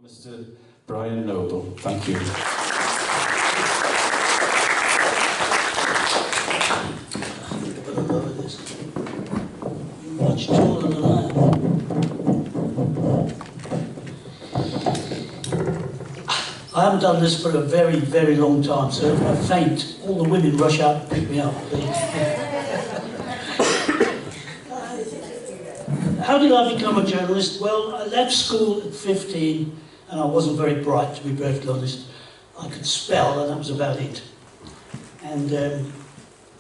Mr. Brian Noble, thank you. Much taller than I am. I haven't done this for a very, very long time, so if I faint, all the women rush out and pick me up, please. How did I become a journalist? Well, I left school at 15, and I wasn't very bright, to be perfectly honest. I could spell, and that was about it. And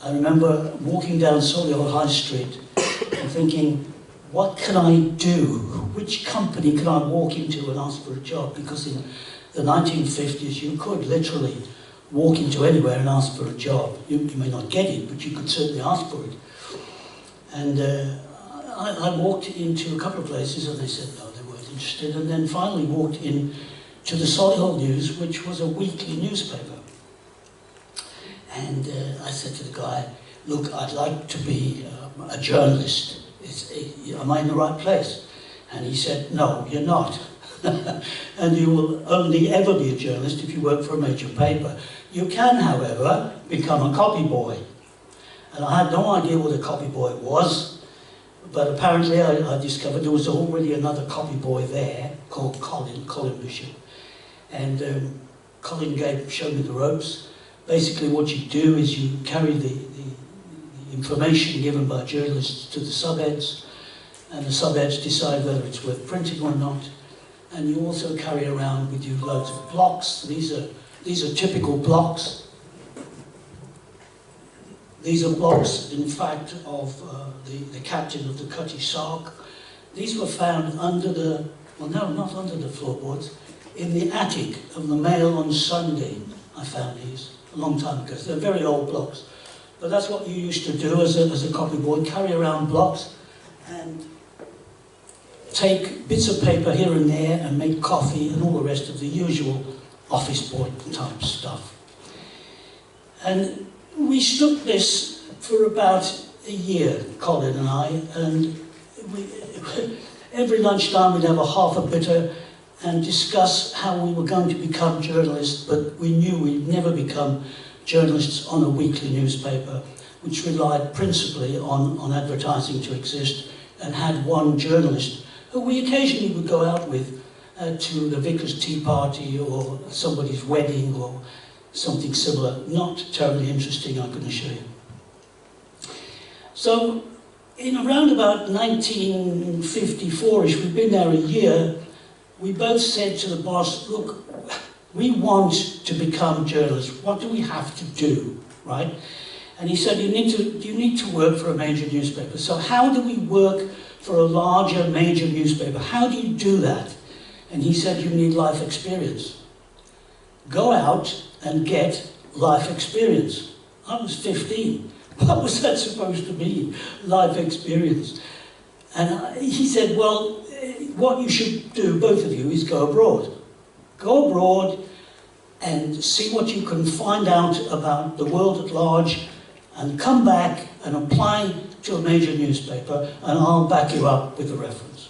I remember walking down Solihull High Street and thinking, what can I do? Which company can I walk into and ask for a job? Because in the 1950s, you could literally walk into anywhere and ask for a job. You may not get it, but you could certainly ask for it. And I walked into a couple of places, and they said no, they weren't interested. And then finally walked in to the Solihull News, which was a weekly newspaper. And I said to the guy, look, I'd like to be a journalist. Am I in the right place? And he said, no, you're not. And you will only ever be a journalist if you work for a major paper. You can, however, become a copy boy. And I had no idea what a copy boy was, but apparently I discovered there was already another copy boy there called Colin Bishop. And Colin showed me the ropes. Basically what you do is you carry the information given by journalists to the subheads, and the subheads decide whether it's worth printing or not. And you also carry around with you loads of blocks. These are typical blocks. These are blocks, in fact, of the captain of the Cutty Sark. These were found under the, well, no, not under the floorboards, in the attic of the Mail on Sunday. I found these a long time ago. They're very old blocks. But that's what you used to do as a copy boy, carry around blocks and take bits of paper here and there and make coffee and all the rest of the usual office boy type stuff. And we stuck this for about a year, Colin and I, and every lunchtime we'd have a half a bitter and discuss how we were going to become journalists, but we knew we'd never become journalists on a weekly newspaper, which relied principally on advertising to exist, and had one journalist who we occasionally would go out with to the vicar's tea party or somebody's wedding or something similar. Not terribly interesting, I can assure you. So in around about 1954-ish, we'd been there a year, we both said to the boss, look, we want to become journalists. What do we have to do, right? And he said, you need to work for a major newspaper. So how do we work for a larger major newspaper? How do you do that? And he said, you need life experience. Go out and get life experience. I was 15. What was that supposed to mean, life experience? And he said, well, what you should do, both of you, is go abroad. Go abroad and see what you can find out about the world at large, and come back and apply to a major newspaper, and I'll back you up with a reference.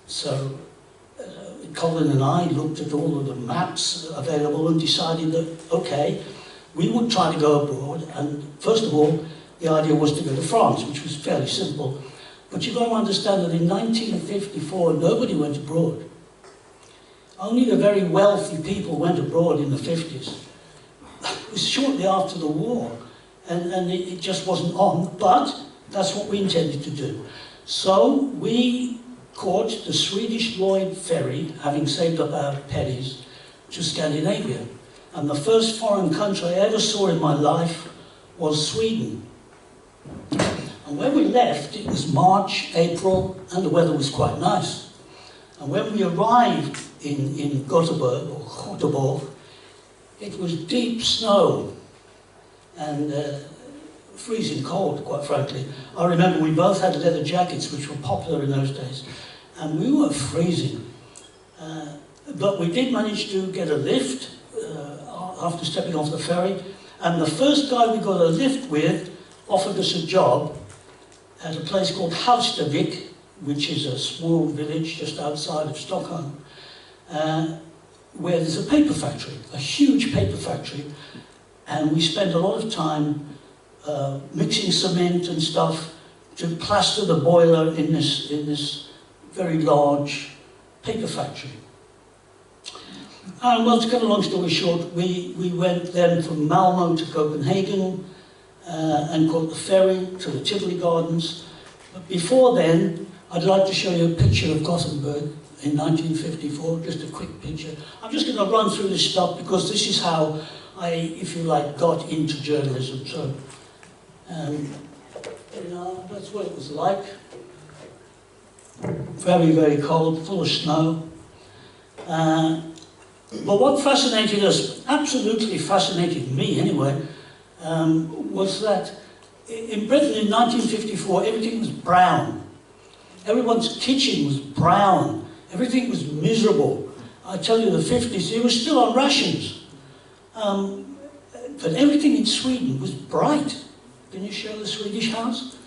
So Colin and I looked at all of the maps available and decided that, okay, we would try to go abroad. And first of all, the idea was to go to France, which was fairly simple. But you've got to understand that in 1954, nobody went abroad. Only the very wealthy people went abroad in the 50s. It was shortly after the war, and it just wasn't on, but that's what we intended to do. So we caught the Swedish Lloyd ferry, having saved up our pennies, to Scandinavia. And the first foreign country I ever saw in my life was Sweden. And when we left, it was March, April, and the weather was quite nice. And when we arrived in Gothenburg, or Göteborg, it was deep snow and freezing cold, quite frankly. I remember we both had leather jackets, which were popular in those days, and we were freezing. But we did manage to get a lift after stepping off the ferry, and the first guy we got a lift with offered us a job at a place called Hallstavik, which is a small village just outside of Stockholm. where there's a paper factory, a huge paper factory, and we spent a lot of time mixing cement and stuff to plaster the boiler in this very large paper factory. And well, to cut a long story short, we went then from Malmo to Copenhagen and caught the ferry to the Tivoli Gardens. But before then, I'd like to show you a picture of Gothenburg in 1954, just a quick picture. I'm just going to run through this stuff because this is how I, if you like, got into journalism. So, you know, that's what it was like. Very, very cold, full of snow. But what fascinated us, absolutely fascinated me anyway, was that in Britain in 1954, everything was brown. Everyone's kitchen was brown. Everything was miserable. I tell you, the 50s, it was still on rations. But everything in Sweden was bright. Can you show the Swedish house?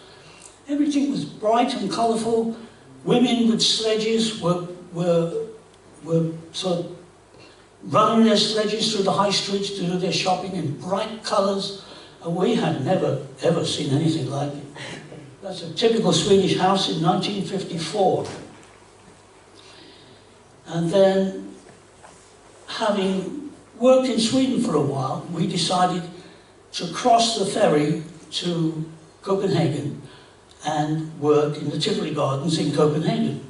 Everything was bright and colourful. Women with sledges were sort of running their sledges through the high streets to do their shopping in bright colours. And we had never, ever seen anything like it. That's a typical Swedish house in 1954. And then, having worked in Sweden for a while, we decided to cross the ferry to Copenhagen and work in the Tivoli Gardens in Copenhagen.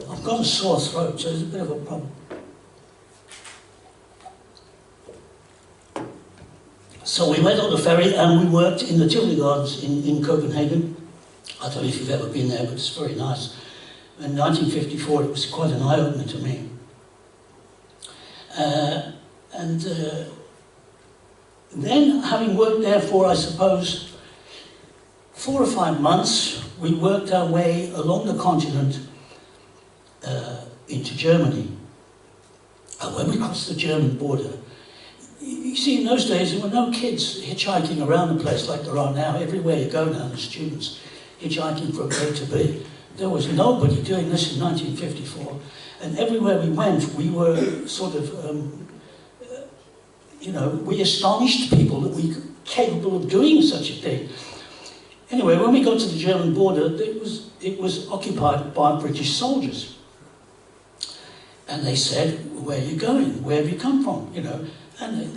I've got a sore throat, so there's a bit of a problem. So we went on the ferry and we worked in the Tivoli Gardens in Copenhagen. I don't know if you've ever been there, but it's very nice. In 1954, it was quite an eye-opener to me. Then, having worked there for, I suppose, 4 or 5 months, we worked our way along the continent into Germany. And when we crossed the German border, you see, in those days, there were no kids hitchhiking around the place like there are now. Everywhere you go now, there's students hitchhiking from A to B. There was nobody doing this in 1954. And everywhere we went, we were sort of, you know, we astonished people that we were capable of doing such a thing. Anyway, when we got to the German border, it was occupied by British soldiers. And they said, "Where are you going? Where have you come from?" You know. And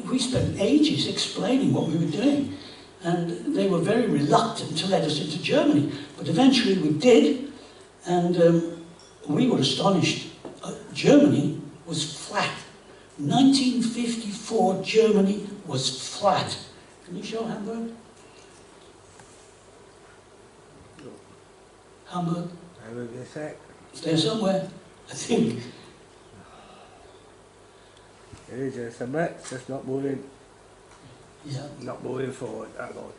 we spent ages explaining what we were doing. And they were very reluctant to let us into Germany. But eventually we did, and we were astonished. Germany was flat. 1954, Germany was flat. Can you show Hamburg? Hamburg? Hamburg, a sec. Is there somewhere? I think. There is just a bit, it's just not moving. Yeah. Not moving forward at all.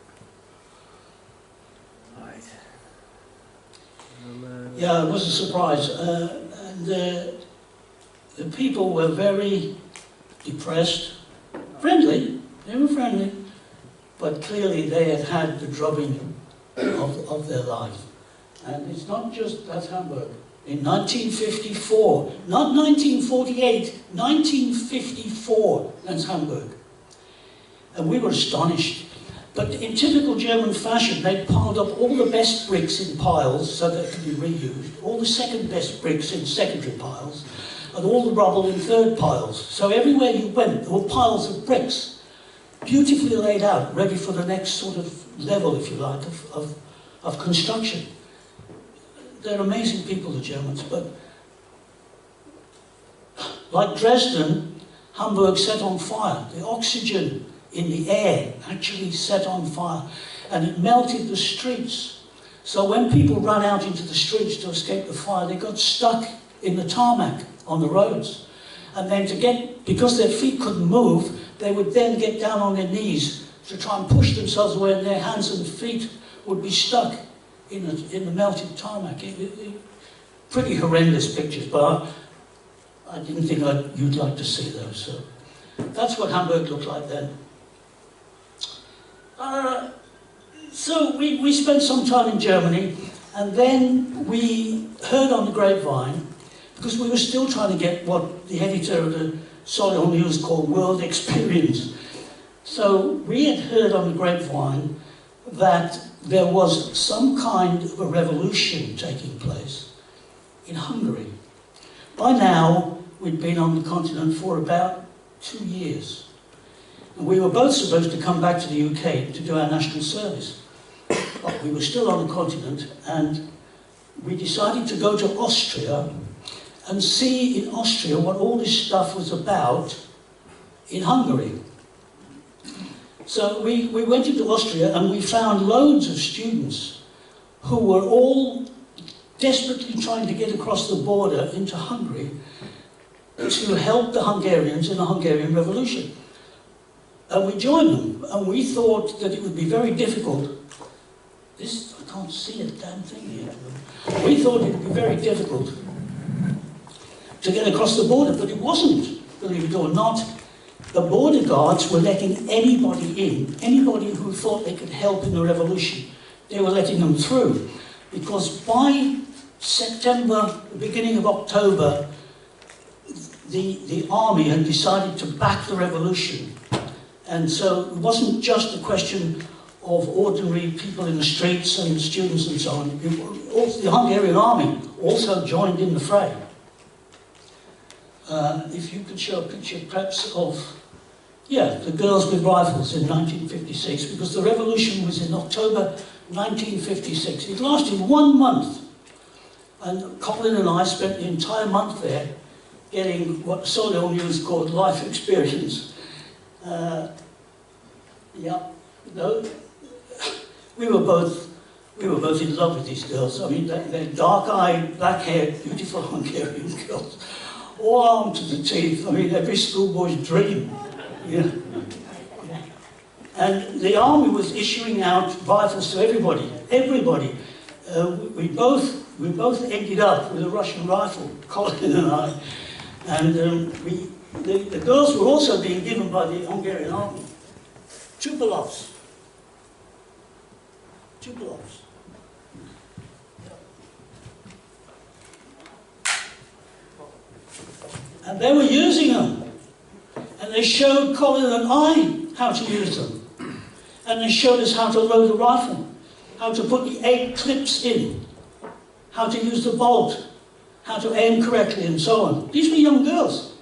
Right. Yeah, it was a surprise. And the people were very depressed. Friendly, they were friendly. But clearly they had had the drubbing of their life. And it's not just that Hamburg. In 1954, not 1948, 1954, that's Hamburg. And we were astonished. But in typical German fashion, they piled up all the best bricks in piles so that it could be reused, all the second best bricks in secondary piles, and all the rubble in third piles. So everywhere you went, there were piles of bricks, beautifully laid out, ready for the next sort of level, if you like, of construction. They're amazing people, the Germans, but like Dresden, Hamburg set on fire. The oxygen in the air actually set on fire, and it melted the streets. So when people ran out into the streets to escape the fire, they got stuck in the tarmac on the roads. And then because their feet couldn't move, they would then get down on their knees to try and push themselves away, and their hands and feet would be stuck in the melted tarmac. Pretty horrendous pictures, but I didn't think you'd like to see those. So that's what Hamburg looked like then. So we spent some time in Germany, and then we heard on the grapevine, because we were still trying to get what the editor of the Solihull News called world experience. So we had heard on the grapevine that there was some kind of a revolution taking place in Hungary. By now, we'd been on the continent for about 2 years. And we were both supposed to come back to the UK to do our national service. But we were still on the continent, and we decided to go to Austria and see in Austria what all this stuff was about in Hungary. So we went into Austria and we found loads of students who were all desperately trying to get across the border into Hungary to help the Hungarians in the Hungarian Revolution. And we joined them, and we thought that it would be very difficult. I can't see a damn thing here. We thought it would be very difficult to get across the border, but it wasn't, believe it or not. The border guards were letting anybody in, anybody who thought they could help in the revolution. They were letting them through, because by September, the beginning of October, the army had decided to back the revolution. And so it wasn't just a question of ordinary people in the streets and students and so on. The Hungarian army also joined in the fray. If you could show a picture perhaps of, the girls with rifles in 1956, because the revolution was in October 1956. It lasted 1 month, and Colin and I spent the entire month there getting what the Solihull News called life experience. We were both in love with these girls. I mean, they're dark-eyed, black-haired, beautiful Hungarian girls, all armed to the teeth. I mean, every schoolboy's dream. Yeah. And the army was issuing out rifles to everybody. Everybody. We both ended up with a Russian rifle, Colin and I. And the girls were also being given by the Hungarian army Tupolovs. Tupolovs. And they were using them. And they showed Colin and I how to use them. And they showed us how to load a rifle, how to put the 8 clips in, how to use the bolt, how to aim correctly, and so on. These were young girls.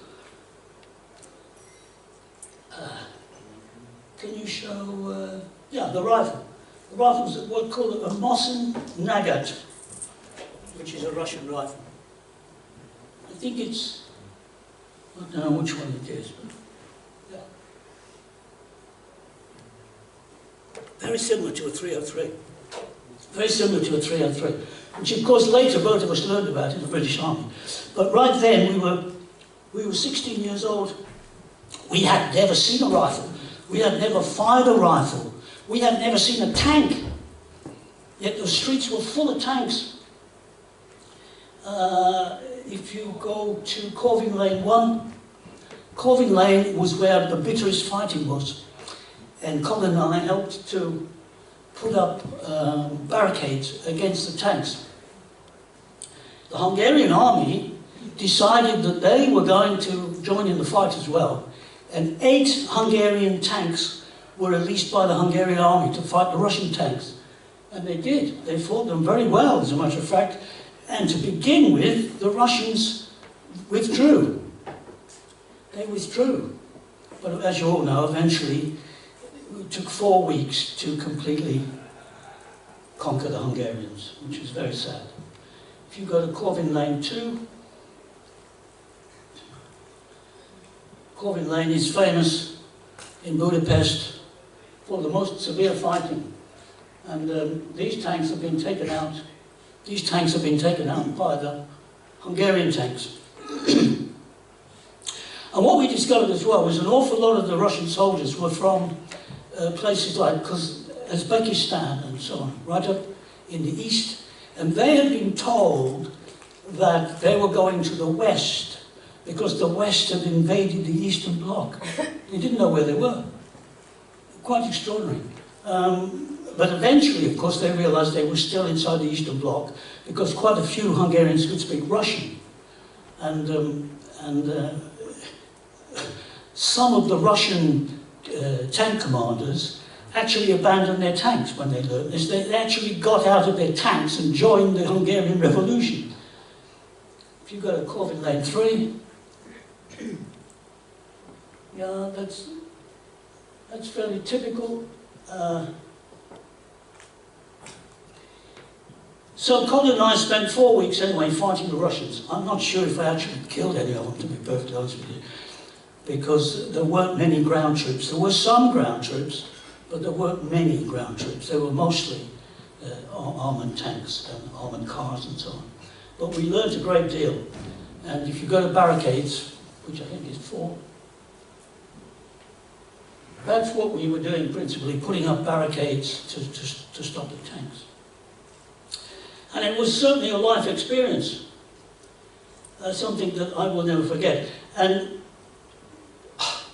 Can you show, the rifle. The rifle is what's called a Mosin Nagant, which is a Russian rifle. I think it's, I don't know which one it is, but yeah. Very similar to a 303. Very similar to a 303, which of course later both of us learned about in the British Army. But right then we were 16 years old. We had never seen a rifle. We had never fired a rifle. We had never seen a tank. Yet the streets were full of tanks. If you go to Corvin Lane 1, Corvin Lane was where the bitterest fighting was. And Colin and I helped to put up barricades against the tanks. The Hungarian army decided that they were going to join in the fight as well. And 8 Hungarian tanks were released by the Hungarian army to fight the Russian tanks. And they did. They fought them very well, as a matter of fact. And to begin with, the Russians withdrew. They withdrew. But as you all know, eventually, it took 4 weeks to completely conquer the Hungarians, which was very sad. If you go to Corvin Lane 2, Corvin Lane is famous in Budapest for the most severe fighting. And these tanks have been taken out. These tanks have been taken out by the Hungarian tanks. And what we discovered as well was an awful lot of the Russian soldiers were from places like Uzbekistan and so on, right up in the east. And they had been told that they were going to the west because the west had invaded the Eastern Bloc. They didn't know where they were. Quite extraordinary. But eventually, of course, they realized they were still inside the Eastern Bloc because quite a few Hungarians could speak Russian. And some of the Russian tank commanders actually abandoned their tanks when they learned this. They actually got out of their tanks and joined the Hungarian Revolution. If you go to Corvin Lane 3, yeah, that's fairly typical. So Colin and I spent 4 weeks anyway fighting the Russians. I'm not sure if I actually killed any of them, to be perfectly honest with you, because there weren't many ground troops. There were some ground troops, but there weren't many ground troops. They were mostly armoured tanks and armoured cars and so on. But we learned a great deal. And if you go to barricades, which I think is 4, that's what we were doing principally, putting up barricades to stop the tanks. And it was certainly a life experience, something that I will never forget. And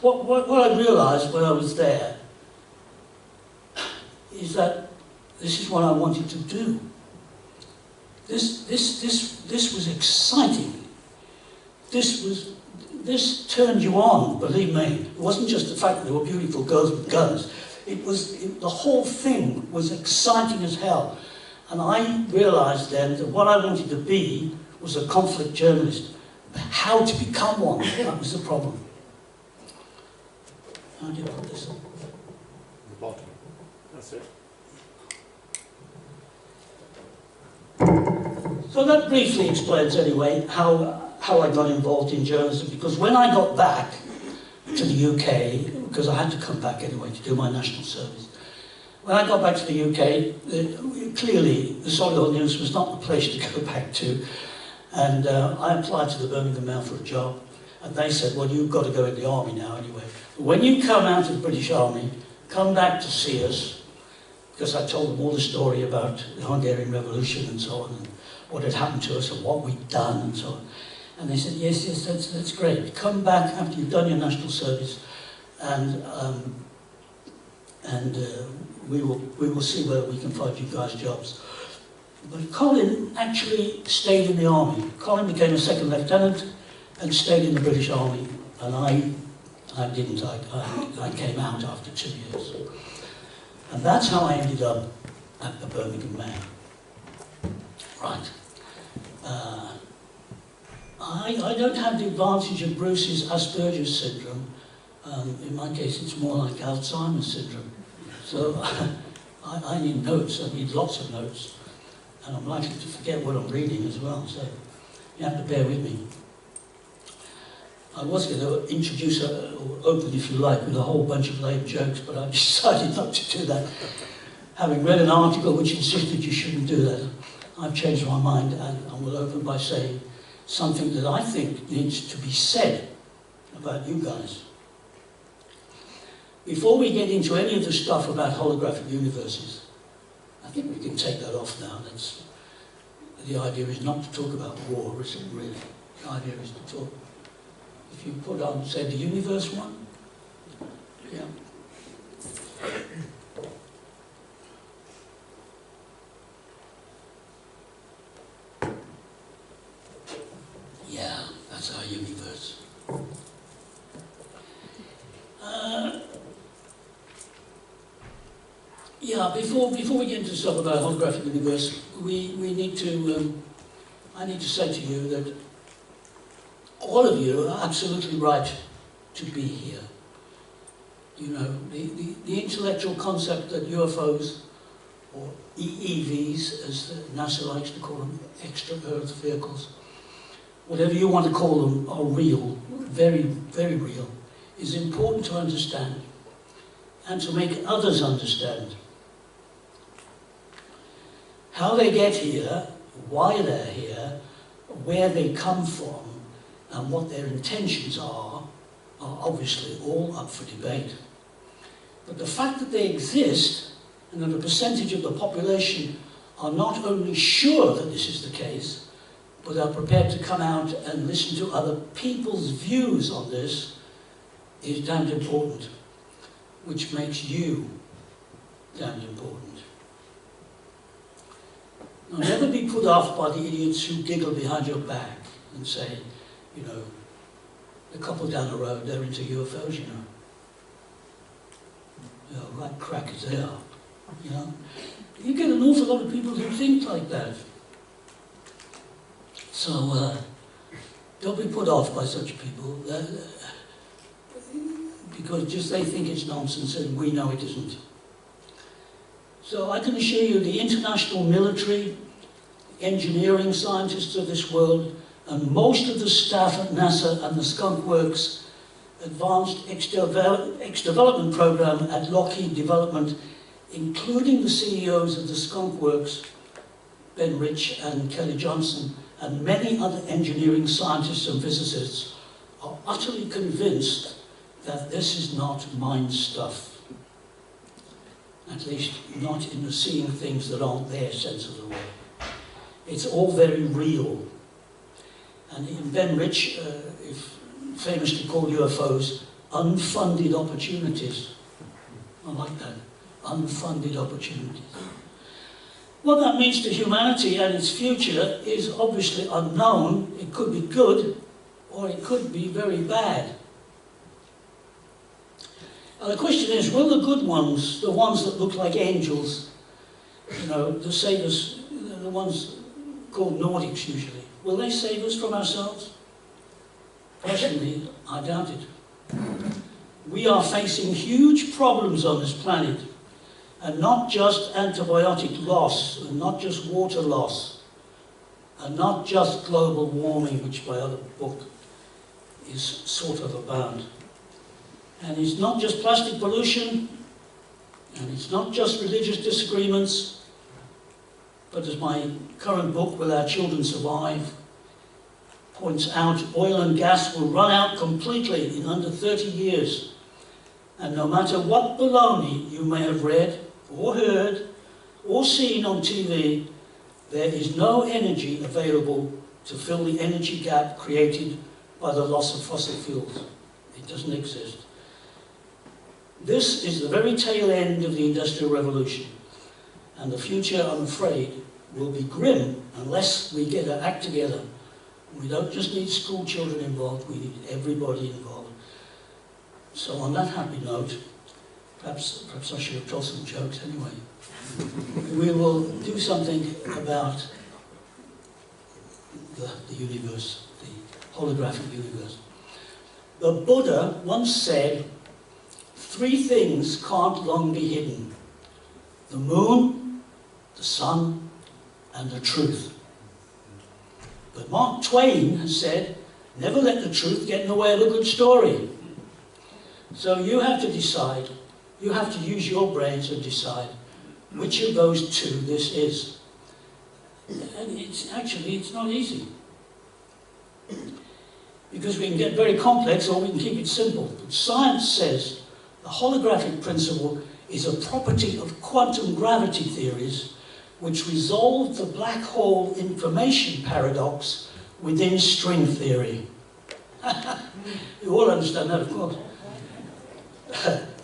what I realised when I was there is that this is what I wanted to do. This was exciting. This turned you on, believe me. It wasn't just the fact that there were beautiful girls with guns. The whole thing was exciting as hell. And I realised then that what I wanted to be was a conflict journalist. How to become one, that was the problem. How do you put this on? The bottom. That's it. So that briefly explains anyway how I got involved in journalism, because when I got back to the UK, because I had to come back anyway to do my national service, when I got back to the UK, clearly the Solihull News was not the place to go back to, and I applied to the Birmingham Mail for a job, and they said, well, you've got to go in the army now anyway. When you come out of the British Army, come back to see us, because I told them all the story about the Hungarian Revolution and so on, and what had happened to us and what we'd done and so on. And they said, yes, that's great. Come back after you've done your national service, and we will see whether we can find you guys jobs. But Colin actually stayed in the army. Colin became a second lieutenant and stayed in the British Army, and I didn't. I came out after 2 years. And that's how I ended up at the Birmingham Mail. Right. I don't have the advantage of Bruce's Asperger's syndrome. In my case, it's more like Alzheimer's syndrome. So I need notes. I need lots of notes. And I'm likely to forget what I'm reading as well. So you have to bear with me. I was going to introduce, or open if you like, with a whole bunch of lame jokes, but I decided not to do that. Having read an article which insisted you shouldn't do that, I've changed my mind, and I will open by saying something that I think needs to be said about you guys. Before we get into any of the stuff about holographic universes, I think we can take that off now. The idea is not to talk about war, is it really? The idea is to talk. If you put on, say, the universe one, yeah. Yeah, that's our universe. Yeah, before we get into stuff about holographic universe, we need to. I need to say to you that all of you are absolutely right to be here. You know, the intellectual concept that UFOs, or EEVs, as NASA likes to call them, extra-Earth vehicles, whatever you want to call them, are real, very, very real, is important to understand and to make others understand. How they get here, why they're here, where they come from, and what their intentions are obviously all up for debate. But the fact that they exist, and that a percentage of the population are not only sure that this is the case, but are prepared to come out and listen to other people's views on this, is damned important, which makes you damned important. Now, never be put off by the idiots who giggle behind your back and say, you know, the couple down the road, they're into UFOs, you know. You know, right crackers they are, you know. You get an awful lot of people who think like that. So, don't be put off by such people, because just they think it's nonsense and we know it isn't. So I can assure you the international military, engineering scientists of this world, and most of the staff at NASA and the Skunk Works Advanced X-Development Program at Lockheed Development, including the CEOs of the Skunk Works, Ben Rich and Kelly Johnson, and many other engineering scientists and physicists, are utterly convinced that this is not mind stuff. At least not in the seeing things that aren't their sense of the world. It's all very real. And in Ben Rich, famously called UFOs unfunded opportunities. I like that, unfunded opportunities. What that means to humanity and its future is obviously unknown. It could be good, or it could be very bad. The question is, will the good ones, the ones that look like angels, you know, the save us, the ones called Nordics usually, will they save us from ourselves? Personally, I doubt it. We are facing huge problems on this planet, and not just antibiotic loss, and not just water loss, and not just global warming, which my other book is sort of about. And it's not just plastic pollution, and it's not just religious disagreements, but as my current book, Will Our Children Survive, points out, oil and gas will run out completely in under 30 years. And no matter what baloney you may have read, or heard, or seen on TV, there is no energy available to fill the energy gap created by the loss of fossil fuels. It doesn't exist. This is the very tail end of the Industrial Revolution, and the future, I'm afraid, will be grim unless we get our act together. We don't just need school children involved, we need everybody involved. So on that happy note, perhaps I should have told some jokes anyway. We will do something about the universe, the holographic universe. The Buddha once said, 3 things can't long be hidden: the moon, the sun, and the truth. But Mark Twain has said, never let the truth get in the way of a good story. So you have to decide, you have to use your brains and decide which of those 2 this is. And it's not easy. Because we can get very complex or we can keep it simple. But science says the holographic principle is a property of quantum gravity theories which resolve the black hole information paradox within string theory. You all understand that, of course.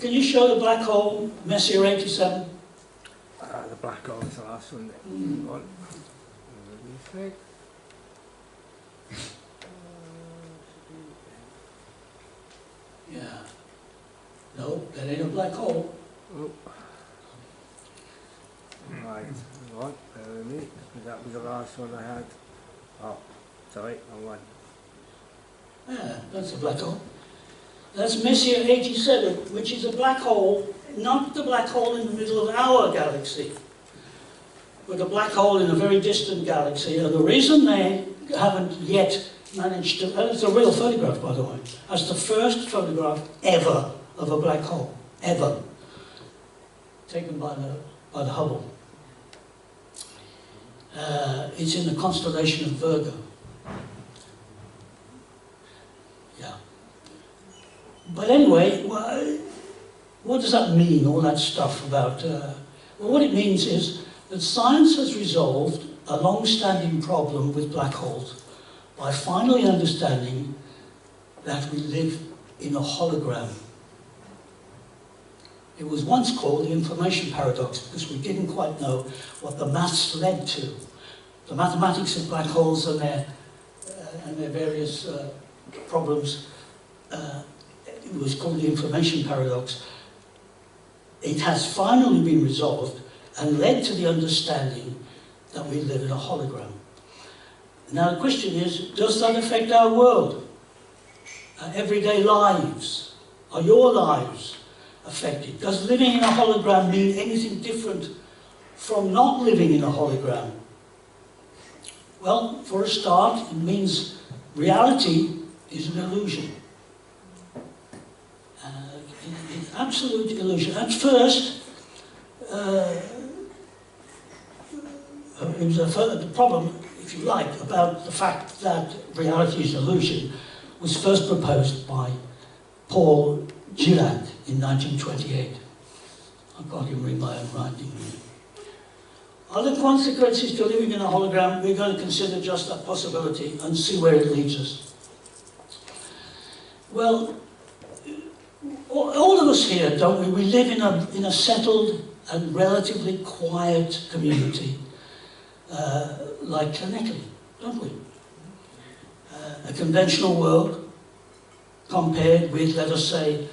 Can you show the black hole, Messier 87? The black hole is the last one. Yeah. No, that ain't a black hole. Oh. Right, bear with me, because that was the last one I had. Oh, sorry, wrong one. Yeah, that's a black hole. That's Messier 87, which is a black hole, not the black hole in the middle of our galaxy, but a black hole in a very distant galaxy. And the reason they haven't yet managed to, and it's a real photograph, by the way, that's the first photograph ever of a black hole, ever, taken by the Hubble. It's in the constellation of Virgo. Yeah. But anyway, what does that mean, all that stuff about... well, what it means is that science has resolved a long-standing problem with black holes by finally understanding that we live in a hologram. It was once called the information paradox because we didn't quite know what the maths led to. The mathematics of black holes and their various problems, it was called the information paradox. It has finally been resolved and led to the understanding that we live in a hologram. Now the question is, does that affect our world? Our everyday lives? Are your lives affected? Does living in a hologram mean anything different from not living in a hologram? Well, for a start, it means reality is an illusion. It's absolute illusion. At first, it was the problem, if you like, about the fact that reality is an illusion was first proposed by Paul Dirac in 1928. I can't even read my own writing. Other consequences to living in a hologram, we're going to consider just that possibility and see where it leads us. Well, all of us here, don't we? We live in a settled and relatively quiet community, like Llanelli, don't we? A conventional world compared with, let us say,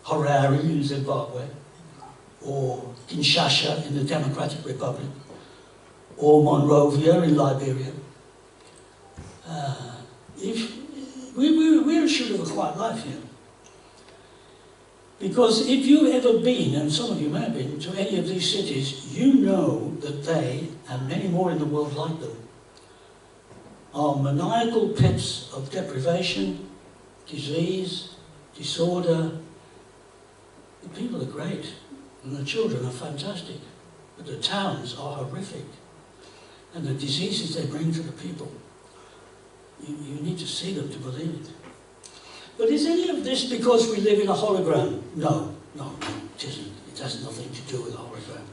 Harare in Zimbabwe, or Kinshasa in the Democratic Republic, or Monrovia in Liberia. We're shooting a quiet life here. Because if you've ever been, and some of you may have been, to any of these cities, you know that they, and many more in the world like them, are maniacal pits of deprivation, disease, disorder. The people are great, and the children are fantastic, but the towns are horrific. And the diseases they bring to the people, you need to see them to believe it. But is any of this because we live in a hologram? No, it isn't. It has nothing to do with a hologram.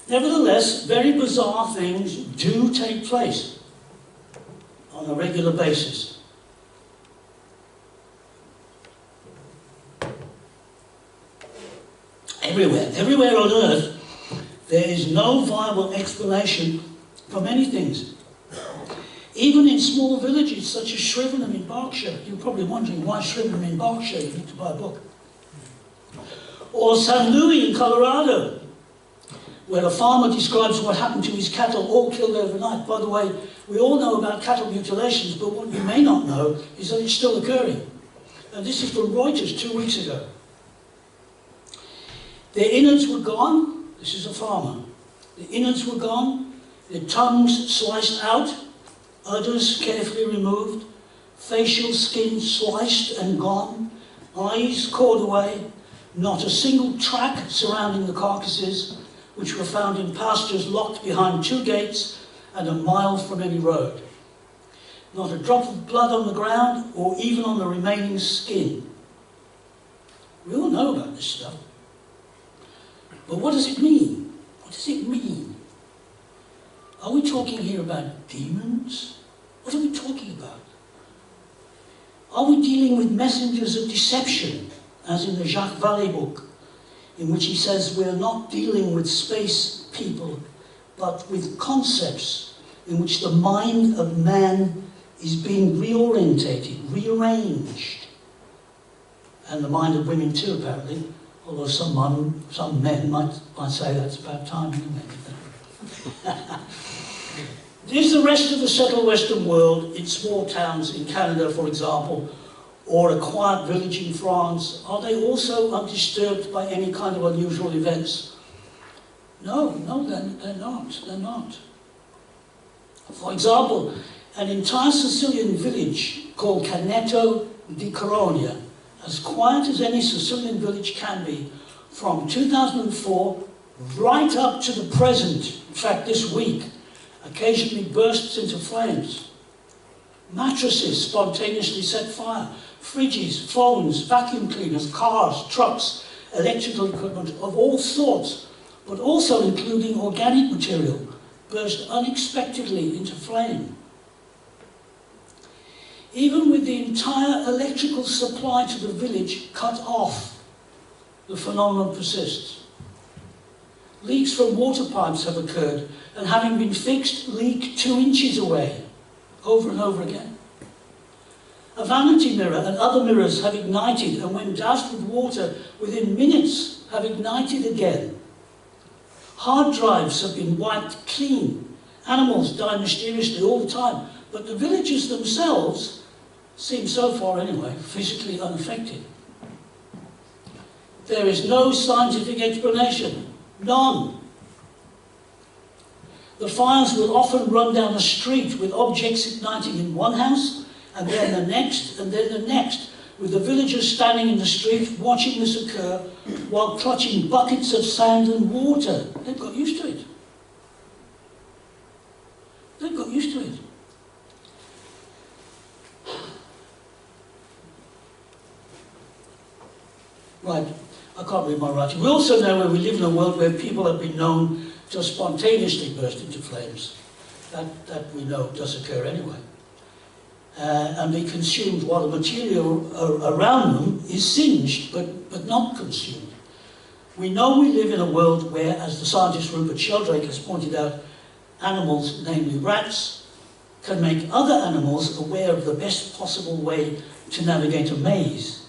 Nevertheless, very bizarre things do take place on a regular basis. Everywhere on Earth, there is no viable explanation for many things. Even in small villages such as Shrivenham in Berkshire, you're probably wondering why Shrivenham in Berkshire, you need to buy a book. Or San Luis in Colorado, where a farmer describes what happened to his cattle all killed overnight. By the way, we all know about cattle mutilations, but what you may not know is that it's still occurring. And this is from Reuters 2 weeks ago. Their innards were gone. This is a farmer. The innards were gone, their tongues sliced out, udders carefully removed, facial skin sliced and gone, eyes cored away, not a single track surrounding the carcasses, which were found in pastures locked behind 2 gates and a mile from any road. Not a drop of blood on the ground or even on the remaining skin. We all know about this stuff. But what does it mean? What does it mean? Are we talking here about demons? What are we talking about? Are we dealing with messengers of deception, as in the Jacques Vallée book, in which he says we're not dealing with space people, but with concepts in which the mind of man is being reorientated, rearranged. And the mind of women too, apparently, although some men might say that's about time, isn't it? Is the rest of the settled Western world, in small towns in Canada, for example, or a quiet village in France, are they also undisturbed by any kind of unusual events? No, they're not. For example, an entire Sicilian village called Caneto di Caronia, as quiet as any Sicilian village can be, from 2004 right up to the present, in fact this week, occasionally bursts into flames. Mattresses spontaneously set fire. Fridges, phones, vacuum cleaners, cars, trucks, electrical equipment of all sorts, but also including organic material, burst unexpectedly into flame. Even with the entire electrical supply to the village cut off, the phenomenon persists. Leaks from water pipes have occurred, and having been fixed, leak 2 inches away, over and over again. A vanity mirror and other mirrors have ignited, and when doused with water, within minutes have ignited again. Hard drives have been wiped clean. Animals die mysteriously all the time, but the villagers themselves seem, so far anyway, physically unaffected. There is no scientific explanation. None. The fires will often run down the street with objects igniting in one house, and then the next, and then the next, with the villagers standing in the street watching this occur while clutching buckets of sand and water. They've got used to it. They've got used to it. Right, I can't read my writing. We also know where we live in a world where people have been known to spontaneously burst into flames. That we know does occur anyway. And be consumed while the material around them is singed, but not consumed. We know we live in a world where, as the scientist Rupert Sheldrake has pointed out, animals, namely rats, can make other animals aware of the best possible way to navigate a maze,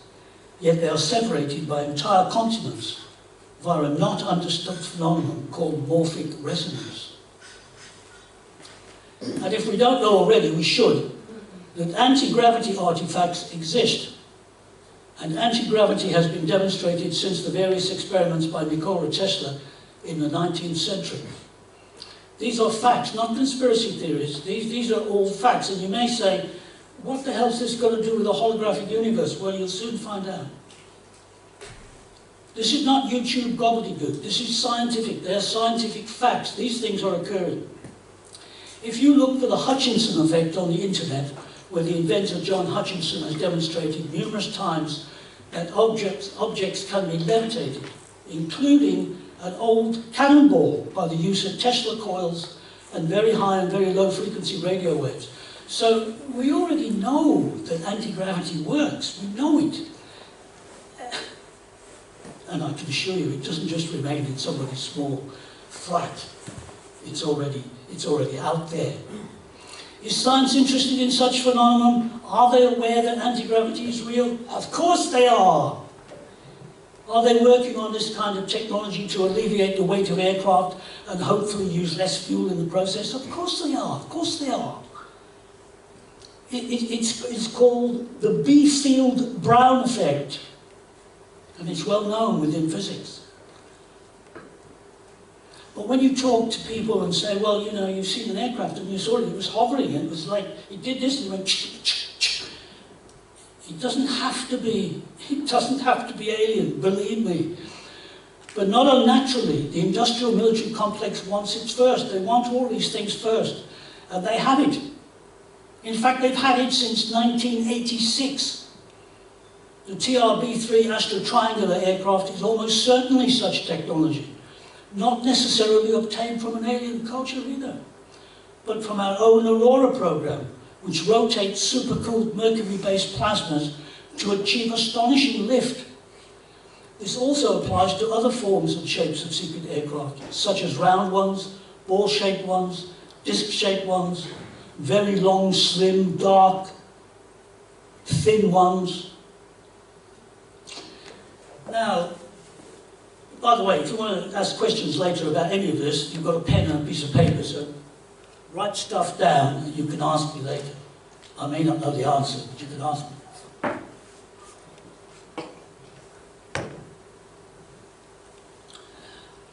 yet they are separated by entire continents via a not understood phenomenon called morphic resonance. And if we don't know already, we should, that anti-gravity artifacts exist. And anti-gravity has been demonstrated since the various experiments by Nikola Tesla in the 19th century. These are facts, not conspiracy theories. These are all facts. And you may say, what the hell is this got to do with the holographic universe? Well, you'll soon find out. This is not YouTube gobbledygook. This is scientific. They're scientific facts. These things are occurring. If you look for the Hutchinson effect on the internet, where the inventor John Hutchinson has demonstrated numerous times that objects can be levitated, including an old cannonball by the use of Tesla coils and very high and very low frequency radio waves. So we already know that anti-gravity works. We know it. And I can assure you, it doesn't just remain in somebody's small flat. It's already out there. Is science interested in such phenomenon? Are they aware that anti-gravity is real? Of course they are. Are they working on this kind of technology to alleviate the weight of aircraft and hopefully use less fuel in the process? Of course they are. Of course they are. It's called the B-field-Brown effect. And it's well known within physics. But when you talk to people and say, well, you know, you've seen an aircraft and you saw it, it was hovering, and it was like, it did this and it went it doesn't have to be alien, believe me. But not unnaturally, the industrial military complex wants it first. They want all these things first. And they have it. In fact, they've had it since 1986. The TRB-3 astro-triangular aircraft is almost certainly such technology. Not necessarily obtained from an alien culture either, but from our own Aurora program, which rotates supercooled mercury-based plasmas to achieve astonishing lift. This also applies to other forms and shapes of secret aircraft, such as round ones, ball-shaped ones, disc-shaped ones, very long, slim, dark, thin ones. Now, by the way, if you want to ask questions later about any of this, you've got a pen and a piece of paper, so write stuff down and you can ask me later. I may not know the answer, but you can ask me.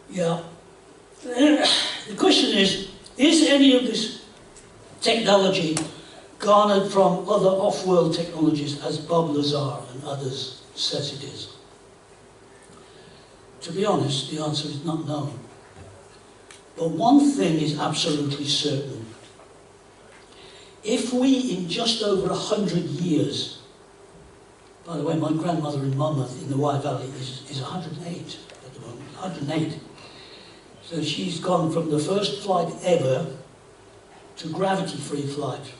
Yeah. The question is any of this technology garnered from other off-world technologies, as Bob Lazar and others says it is? To be honest, the answer is not known. But one thing is absolutely certain. If we, in just over 100 years, by the way, my grandmother in Monmouth in the Wye Valley is 108 at the moment, 108. So she's gone from the first flight ever to gravity-free flight.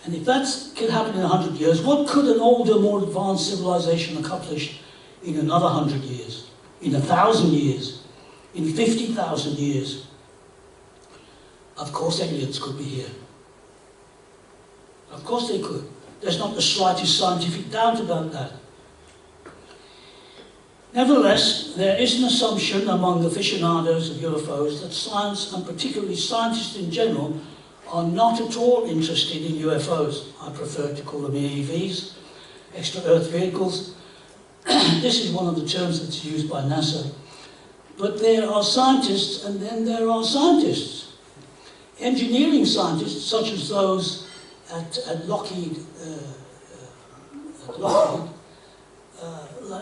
And if that can happen in 100 years, what could an older, more advanced civilization accomplish in another 100 years, in 1,000 years, in 50,000 years. Of course aliens could be here. Of course they could. There's not the slightest scientific doubt about that. Nevertheless, there is an assumption among aficionados of UFOs that science, and particularly scientists in general, are not at all interested in UFOs. I prefer to call them EVs, extra-Earth vehicles. This is one of the terms that's used by NASA. But there are scientists, and then there are scientists. Engineering scientists, such as those at Lockheed,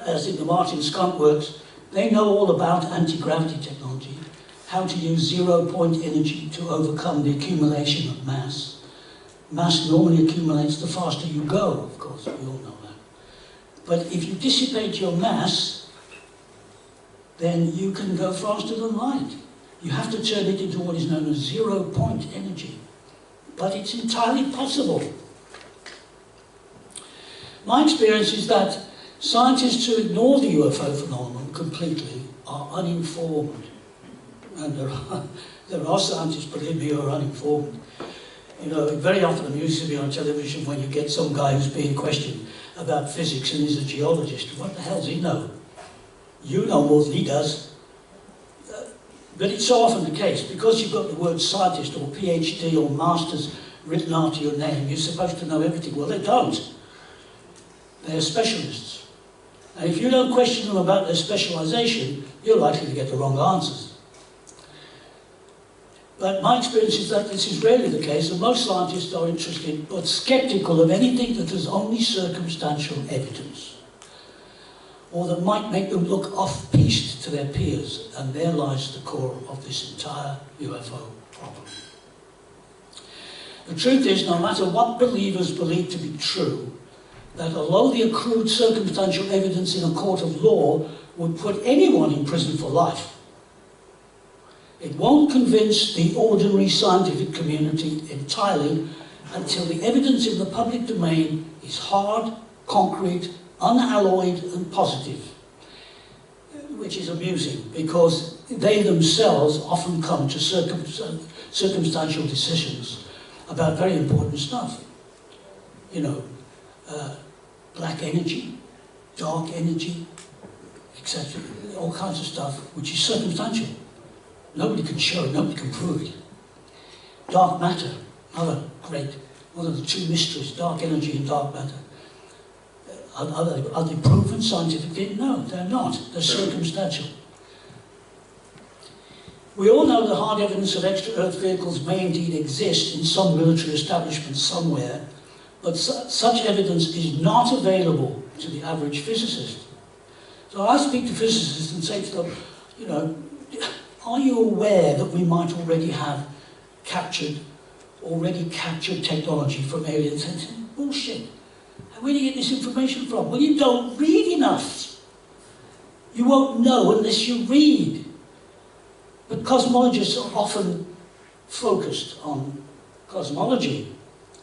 as in the Martin Skunk Works, they know all about anti-gravity technology, how to use zero-point energy to overcome the accumulation of mass. Mass normally accumulates the faster you go, of course, we all know that. But if you dissipate your mass, then you can go faster than light. You have to turn it into what is known as zero-point energy. But it's entirely possible. My experience is that scientists who ignore the UFO phenomenon completely are uninformed. And there are scientists, believe me, who are uninformed. You know, it very often amuses me on television when you get some guy who's being questioned about physics and he's a geologist. What the hell does he know? You know more than he does. But it's so often the case, because you've got the word scientist or PhD or master's written after your name, you're supposed to know everything. Well, they don't. They're specialists. And if you don't question them about their specialization, you're likely to get the wrong answers. But my experience is that this is rarely the case, and most scientists are interested but skeptical of anything that has only circumstantial evidence, or that might make them look off-piste to their peers, and there lies the core of this entire UFO problem. The truth is, no matter what believers believe to be true, that although the accrued circumstantial evidence in a court of law would put anyone in prison for life, it won't convince the ordinary scientific community entirely until the evidence in the public domain is hard, concrete, unalloyed and positive, which is amusing because they themselves often come to circumstantial decisions about very important stuff. You know, black energy, dark energy, etc. All kinds of stuff which is circumstantial. Nobody can show it, nobody can prove it. Dark matter, another great, one of the two mysteries, dark energy and dark matter. Are they proven scientifically? No, they're not. They're circumstantial. We all know that hard evidence of extra-Earth vehicles may indeed exist in some military establishment somewhere, but such evidence is not available to the average physicist. So I speak to physicists and say to them, you know, are you aware that we might already have captured technology from aliens? And say, bullshit. Where do you get this information from? Well, you don't read enough. You won't know unless you read. But cosmologists are often focused on cosmology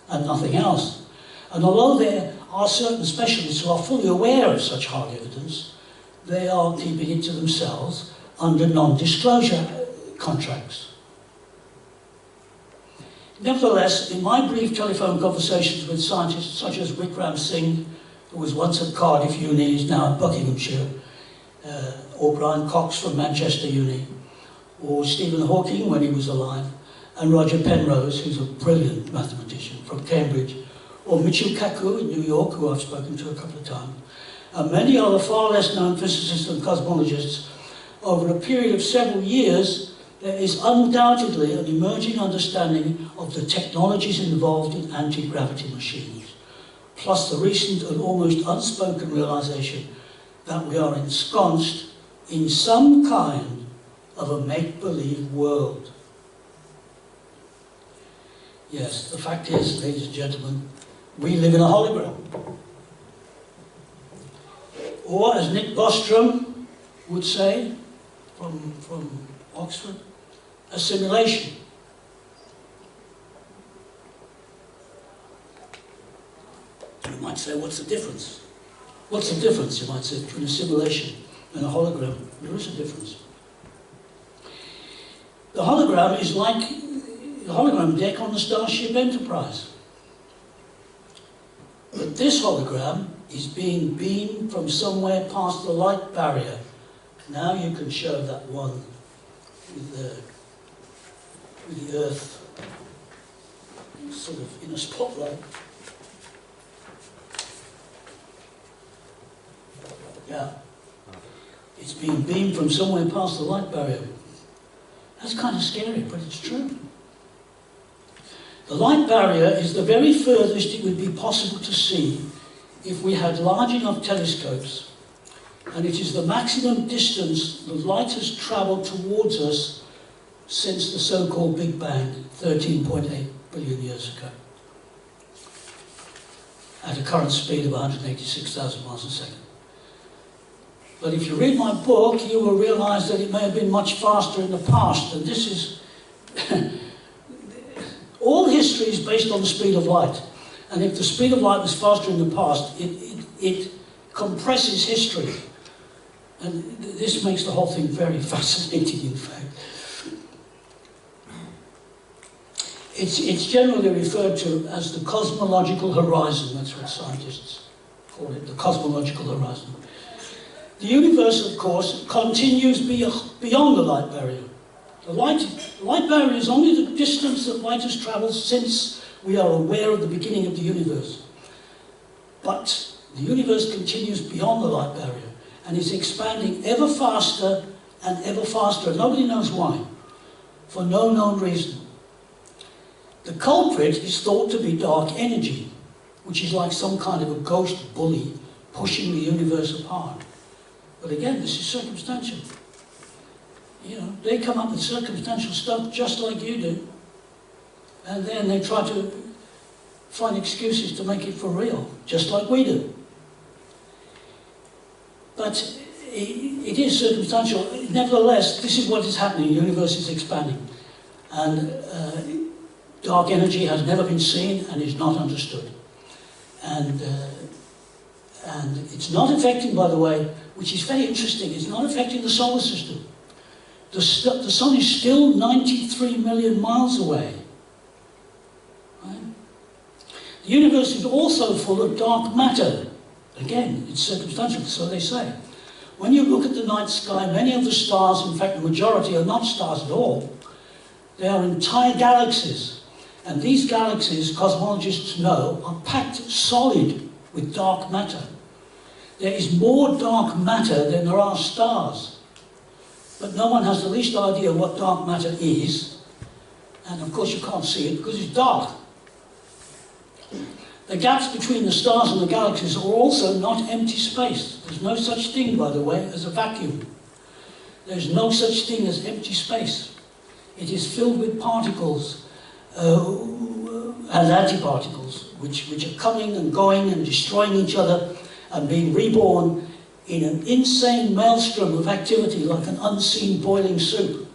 and nothing else. And although there are certain specialists who are fully aware of such hard evidence, they are keeping it to themselves under non-disclosure contracts. Nevertheless, in my brief telephone conversations with scientists such as Vikram Singh, who was once at Cardiff Uni, is now at Buckinghamshire, or Brian Cox from Manchester Uni, or Stephen Hawking when he was alive, and Roger Penrose, who's a brilliant mathematician from Cambridge, or Michio Kaku in New York, who I've spoken to a couple of times, and many other far less known physicists and cosmologists. Over a period of several years, there is undoubtedly an emerging understanding of the technologies involved in anti-gravity machines, plus the recent and almost unspoken realization that we are ensconced in some kind of a make-believe world. Yes, the fact is, ladies and gentlemen, we live in a hologram. Or, as Nick Bostrom would say, from Oxford, a simulation. You might say, what's the difference? What's the difference, you might say, between a simulation and a hologram? There is a difference. The hologram is like the hologram deck on the Starship Enterprise. But this hologram is being beamed from somewhere past the light barrier. Now you can show that one with the Earth sort of in a spotlight. Yeah. It's being beamed from somewhere past the light barrier. That's kind of scary, but it's true. The light barrier is the very furthest it would be possible to see if we had large enough telescopes, and it is the maximum distance the light has travelled towards us since the so-called Big Bang, 13.8 billion years ago, at a current speed of 186,000 miles a second. But if you read my book, you will realise that it may have been much faster in the past, and this is... all history is based on the speed of light, and if the speed of light was faster in the past, it compresses history, and this makes the whole thing very fascinating, in fact. It's generally referred to as the cosmological horizon. That's what scientists call it, the cosmological horizon. The universe, of course, continues beyond the light barrier. The light barrier is only the distance that light has travelled since we are aware of the beginning of the universe. But the universe continues beyond the light barrier and is expanding ever faster and ever faster. Nobody knows why, for no known reason. The culprit is thought to be dark energy, which is like some kind of a ghost bully pushing the universe apart. But again, this is circumstantial. You know, they come up with circumstantial stuff just like you do. And then they try to find excuses to make it for real, just like we do. But it is circumstantial. Nevertheless, this is what is happening. The universe is expanding. And dark energy has never been seen and is not understood. And it's not affecting, by the way, which is very interesting, it's not affecting the solar system. The sun is still 93 million miles away. Right? The universe is also full of dark matter. Again, it's circumstantial, so they say. When you look at the night sky, many of the stars, in fact the majority, are not stars at all. They are entire galaxies. And these galaxies, cosmologists know, are packed solid with dark matter. There is more dark matter than there are stars. But no one has the least idea what dark matter is. And of course you can't see it because it's dark. The gaps between the stars and the galaxies are also not empty space. There's no such thing, by the way, as a vacuum. There's no such thing as empty space. It is filled with particles and antiparticles, which are coming and going and destroying each other and being reborn in an insane maelstrom of activity like an unseen boiling soup.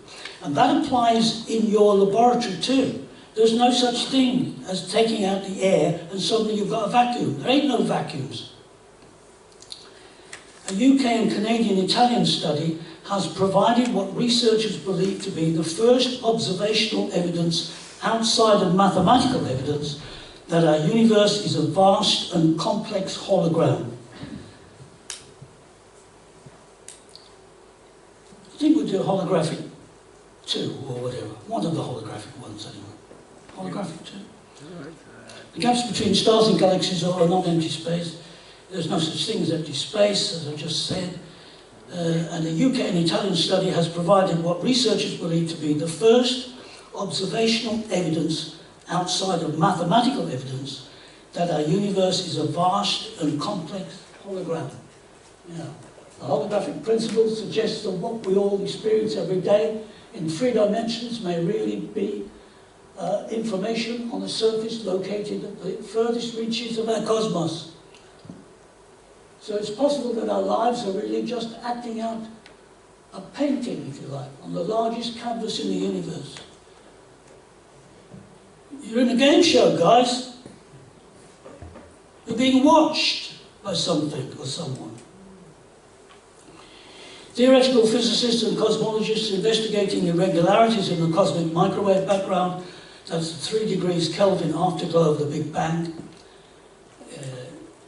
And that applies in your laboratory too. There's no such thing as taking out the air and suddenly you've got a vacuum. There ain't no vacuums. A UK and Canadian Italian study has provided what researchers believe to be the first observational evidence outside of mathematical evidence that our universe is a vast and complex hologram. I think we'll do a holographic 2 or whatever. One of the holographic ones anyway. Holographic 2. The gaps between stars and galaxies are not empty space. There's no such thing as empty space, as I just said. And a UK and Italian study has provided what researchers believe to be the first observational evidence outside of mathematical evidence that our universe is a vast and complex hologram. Yeah. The holographic principle suggests that what we all experience every day in 3 dimensions may really be information on the surface located at the furthest reaches of our cosmos. So it's possible that our lives are really just acting out a painting, if you like, on the largest canvas in the universe. You're in a game show, guys. You're being watched. by something or someone. Theoretical physicists and cosmologists investigating irregularities in the cosmic microwave background, that's the 3 degrees Kelvin afterglow of the Big Bang,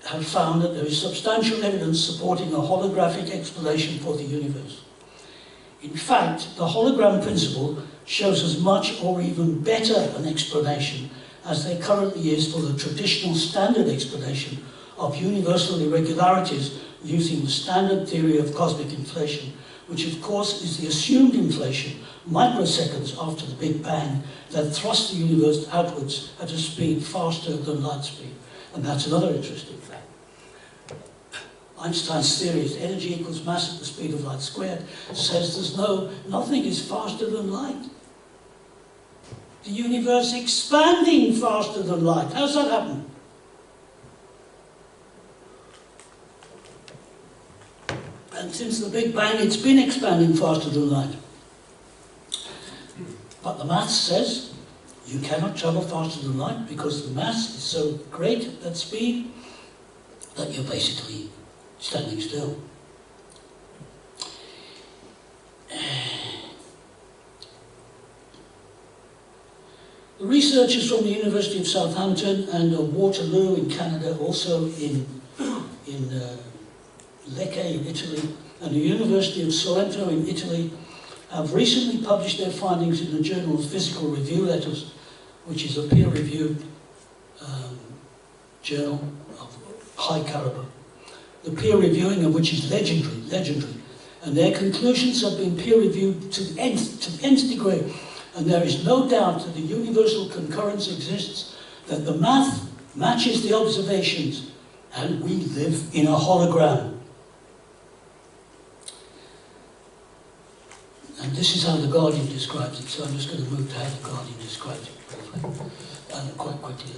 have found that there is substantial evidence supporting a holographic explanation for the universe. In fact, the hologram principle shows as much or even better an explanation as there currently is for the traditional standard explanation of universal irregularities using the standard theory of cosmic inflation, which of course is the assumed inflation microseconds after the Big Bang that thrust the universe outwards at a speed faster than light speed. And that's another interesting fact. Einstein's theory is energy equals mass at the speed of light squared, says nothing is faster than light. The universe expanding faster than light. How's that happen? And since the Big Bang, it's been expanding faster than light. But the maths says you cannot travel faster than light because the mass is so great at that speed that you're basically standing still. The researchers from the University of Southampton and Waterloo in Canada, also in Lecce in Italy, and the University of Sorrento in Italy, have recently published their findings in the journal Physical Review Letters, which is a peer-reviewed journal of high caliber. The peer reviewing of which is legendary. And their conclusions have been peer-reviewed to the nth degree. And there is no doubt that the universal concurrence exists, that the math matches the observations, and we live in a hologram. And this is how The Guardian describes it, so I'm just going to move to how The Guardian describes it quite quickly.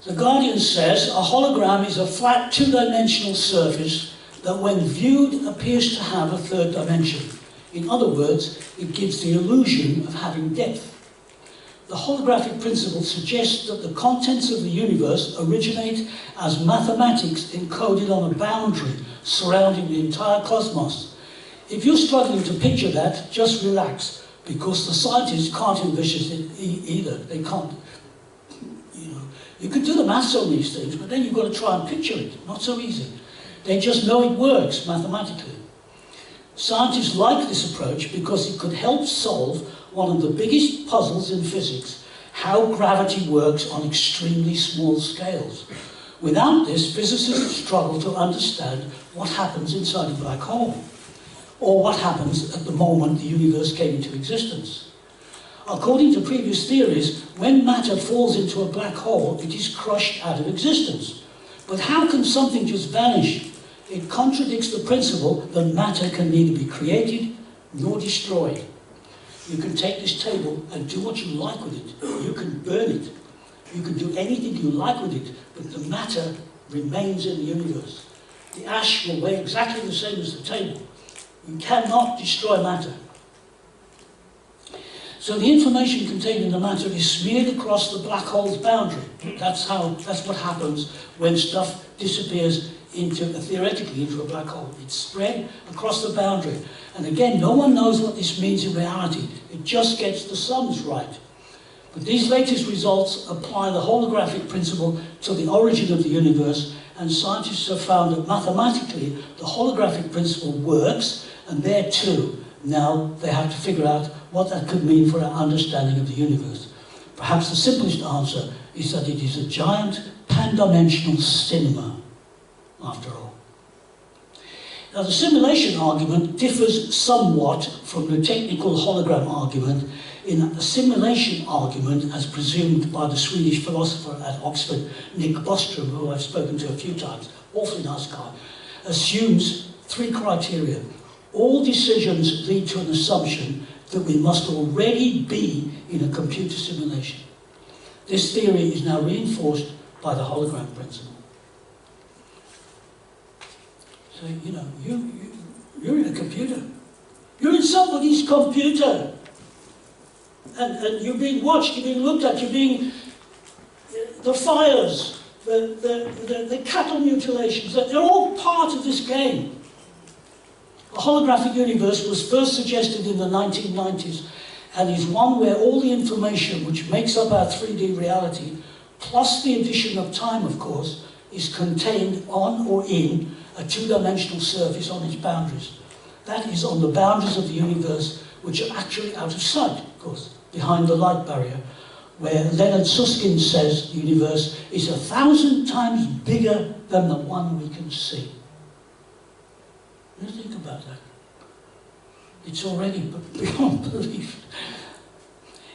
The Guardian says, a hologram is a flat two-dimensional surface that when viewed appears to have a third dimension. In other words, it gives the illusion of having depth. The holographic principle suggests that the contents of the universe originate as mathematics encoded on a boundary surrounding the entire cosmos. If you're struggling to picture that, just relax, because the scientists can't envision it either. They can't. You can do the maths on these things, but then you've got to try and picture it. Not so easy. They just know it works mathematically. Scientists like this approach because it could help solve one of the biggest puzzles in physics, how gravity works on extremely small scales. Without this, physicists struggle to understand what happens inside a black hole, or what happens at the moment the universe came into existence. According to previous theories, when matter falls into a black hole, it is crushed out of existence. But how can something just vanish? It contradicts the principle that matter can neither be created nor destroyed. You can take this table and do what you like with it. You can burn it. You can do anything you like with it, but the matter remains in the universe. The ash will weigh exactly the same as the table. You cannot destroy matter. So the information contained in the matter is smeared across the black hole's boundary. That's what happens when stuff disappears theoretically into a black hole. It's spread across the boundary. And again, no one knows what this means in reality. It just gets the sums right. But these latest results apply the holographic principle to the origin of the universe, and scientists have found that mathematically the holographic principle works, and there too, now they have to figure out what that could mean for our understanding of the universe. Perhaps the simplest answer is that it is a giant pan-dimensional cinema, after all. Now, the simulation argument differs somewhat from the technical hologram argument in that the simulation argument, as presumed by the Swedish philosopher at Oxford, Nick Bostrom, who I've spoken to a few times, awfully nice guy, assumes three criteria. All decisions lead to an assumption that we must already be in a computer simulation. This theory is now reinforced by the hologram principle. So, you're in a computer. You're in somebody's computer. And you're being watched, you're being looked at, the fires, the cattle mutilations, they're all part of this game. A holographic universe was first suggested in the 1990s and is one where all the information which makes up our 3D reality, plus the addition of time, of course, is contained on or in a two-dimensional surface on its boundaries. That is, on the boundaries of the universe, which are actually out of sight, of course, behind the light barrier, where Leonard Susskind says the universe is 1,000 times bigger than the one we can see. What do you think about that? It's already beyond belief.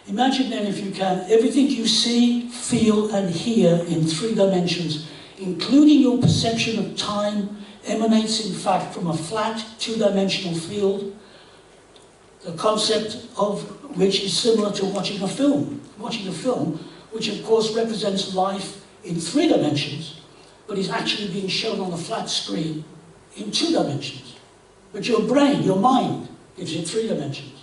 Imagine then, if you can, everything you see, feel and hear in 3 dimensions, including your perception of time, emanates in fact from a flat 2-dimensional field, the concept of which is similar to watching a film. Watching a film, which of course represents life in 3 dimensions, but is actually being shown on a flat screen in 2 dimensions. But your brain, your mind, gives it 3 dimensions.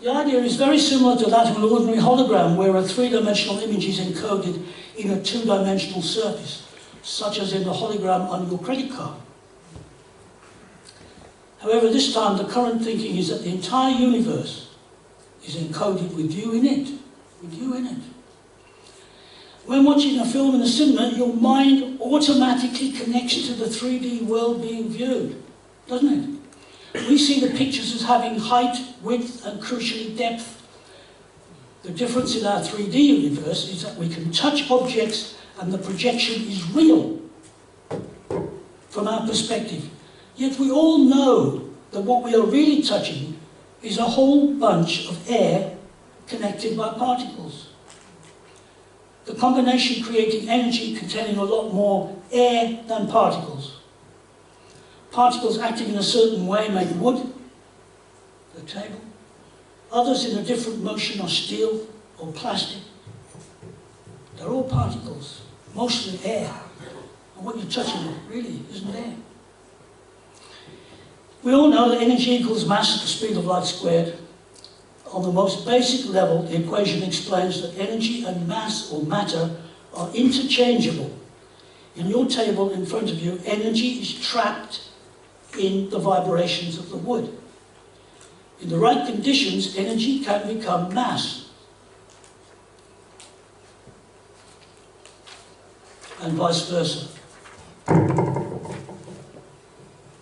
The idea is very similar to that of an ordinary hologram, where a 3-dimensional image is encoded in a 2-dimensional surface, such as in the hologram on your credit card. However, this time the current thinking is that the entire universe is encoded with you in it. With you in it. When watching a film in the cinema, your mind automatically connects to the 3D world being viewed, doesn't it? We see the pictures as having height, width, and crucially depth. The difference in our 3D universe is that we can touch objects and the projection is real from our perspective. Yet we all know that what we are really touching is a whole bunch of air connected by particles. The combination creating energy containing a lot more air than particles. Particles acting in a certain way make wood, the table. Others in a different motion are steel or plastic. They're all particles, mostly air. And what you're touching really isn't air. We all know that energy equals mass at the speed of light squared. On the most basic level, the equation explains that energy and mass or matter are interchangeable. In your table in front of you, energy is trapped in the vibrations of the wood. In the right conditions, energy can become mass. And vice versa.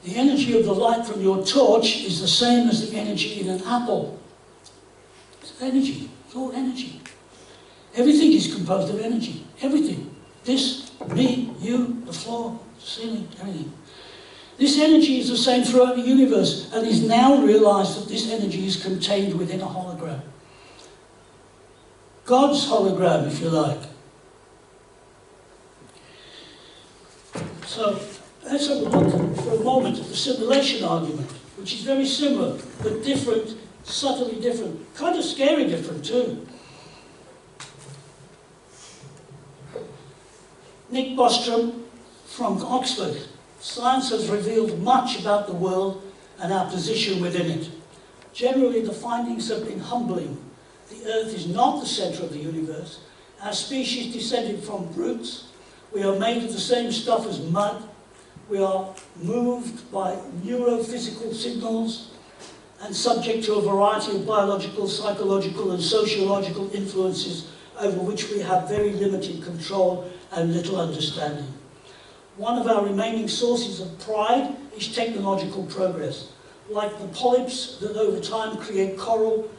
The energy of the light from your torch is the same as the energy in an apple. It's energy. It's all energy. Everything is composed of energy. Everything. This, me, you, the floor, the ceiling, everything. This energy is the same throughout the universe, and is now realized that this energy is contained within a hologram. God's hologram, if you like. So, let's have a look for a moment at the simulation argument, which is very similar, but different, subtly different, kind of scary different too. Nick Bostrom from Oxford. Science has revealed much about the world and our position within it. Generally, the findings have been humbling. The Earth is not the centre of the universe. Our species descended from brutes. We are made of the same stuff as mud. We are moved by neurophysical signals and subject to a variety of biological, psychological and sociological influences over which we have very limited control and little understanding. One of our remaining sources of pride is technological progress. Like the polyps that over time create coral,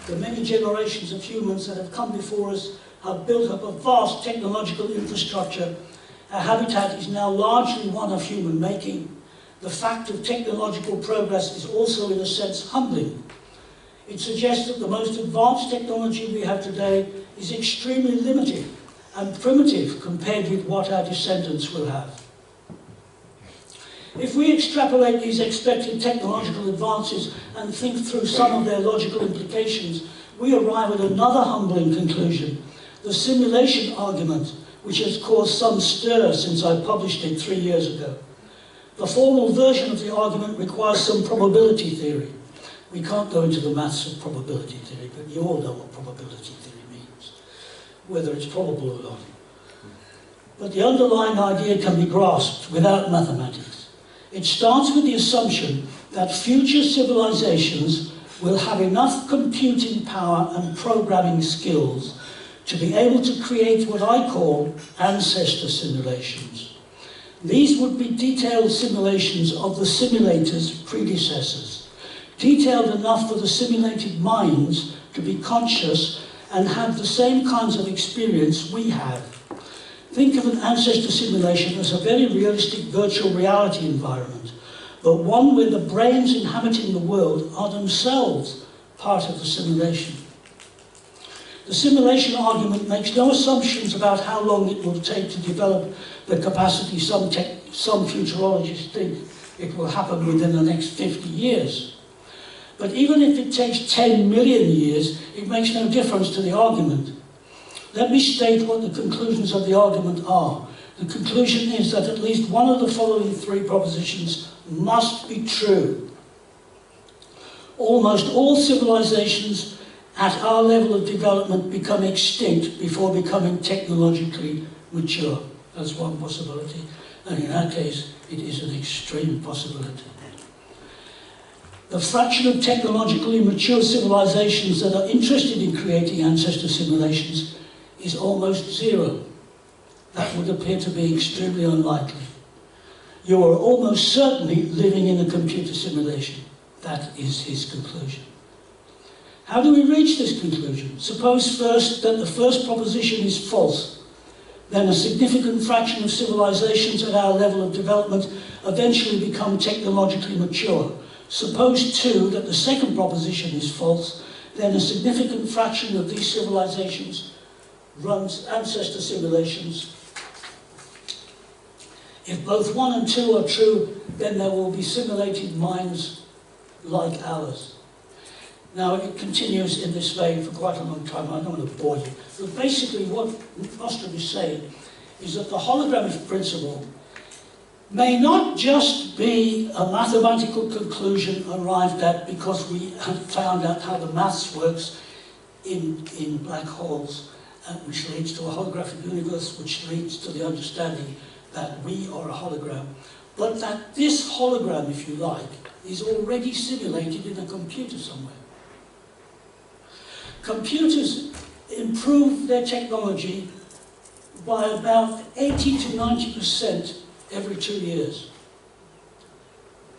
the many generations of humans that have come before us have built up a vast technological infrastructure. Our habitat is now largely one of human making. The fact of technological progress is also, in a sense, humbling. It suggests that the most advanced technology we have today is extremely limited and primitive compared with what our descendants will have. If we extrapolate these expected technological advances and think through some of their logical implications, we arrive at another humbling conclusion. The simulation argument, which has caused some stir since I published it 3 years ago. The formal version of the argument requires some probability theory. We can't go into the maths of probability theory, but you all know what probability theory means, whether it's probable or not. but the underlying idea can be grasped without mathematics. It starts with the assumption that future civilizations will have enough computing power and programming skills to be able to create what I call ancestor simulations. These would be detailed simulations of the simulator's predecessors, detailed enough for the simulated minds to be conscious and have the same kinds of experience we have. Think of an ancestor simulation as a very realistic virtual reality environment, but one where the brains inhabiting the world are themselves part of the simulation. The simulation argument makes no assumptions about how long it will take to develop the capacity some futurologists think it will happen within the next 50 years. But even if it takes 10 million years, it makes no difference to the argument. Let me state what the conclusions of the argument are. The conclusion is that at least one of the following three propositions must be true. Almost all civilizations at our level of development become extinct before becoming technologically mature. That's one possibility. And in our case, it is an extreme possibility. The fraction of technologically mature civilizations that are interested in creating ancestor simulations is almost zero. That would appear to be extremely unlikely. You are almost certainly living in a computer simulation. That is his conclusion. How do we reach this conclusion? Suppose first that the first proposition is false. Then a significant fraction of civilizations at our level of development eventually become technologically mature. Suppose too that the second proposition is false. Then a significant fraction of these civilizations runs ancestor simulations. If both 1 and 2 are true, then there will be simulated minds like ours. Now, it continues in this vein for quite a long time. I don't want to bore you. But basically, what Ostrom is saying is that the holographic principle may not just be a mathematical conclusion arrived at because we have found out how the maths works in black holes, which leads to a holographic universe, which leads to the understanding that we are a hologram, but that this hologram, if you like, is already simulated in a computer somewhere. Computers improve their technology by about 80 to 90% every 2 years.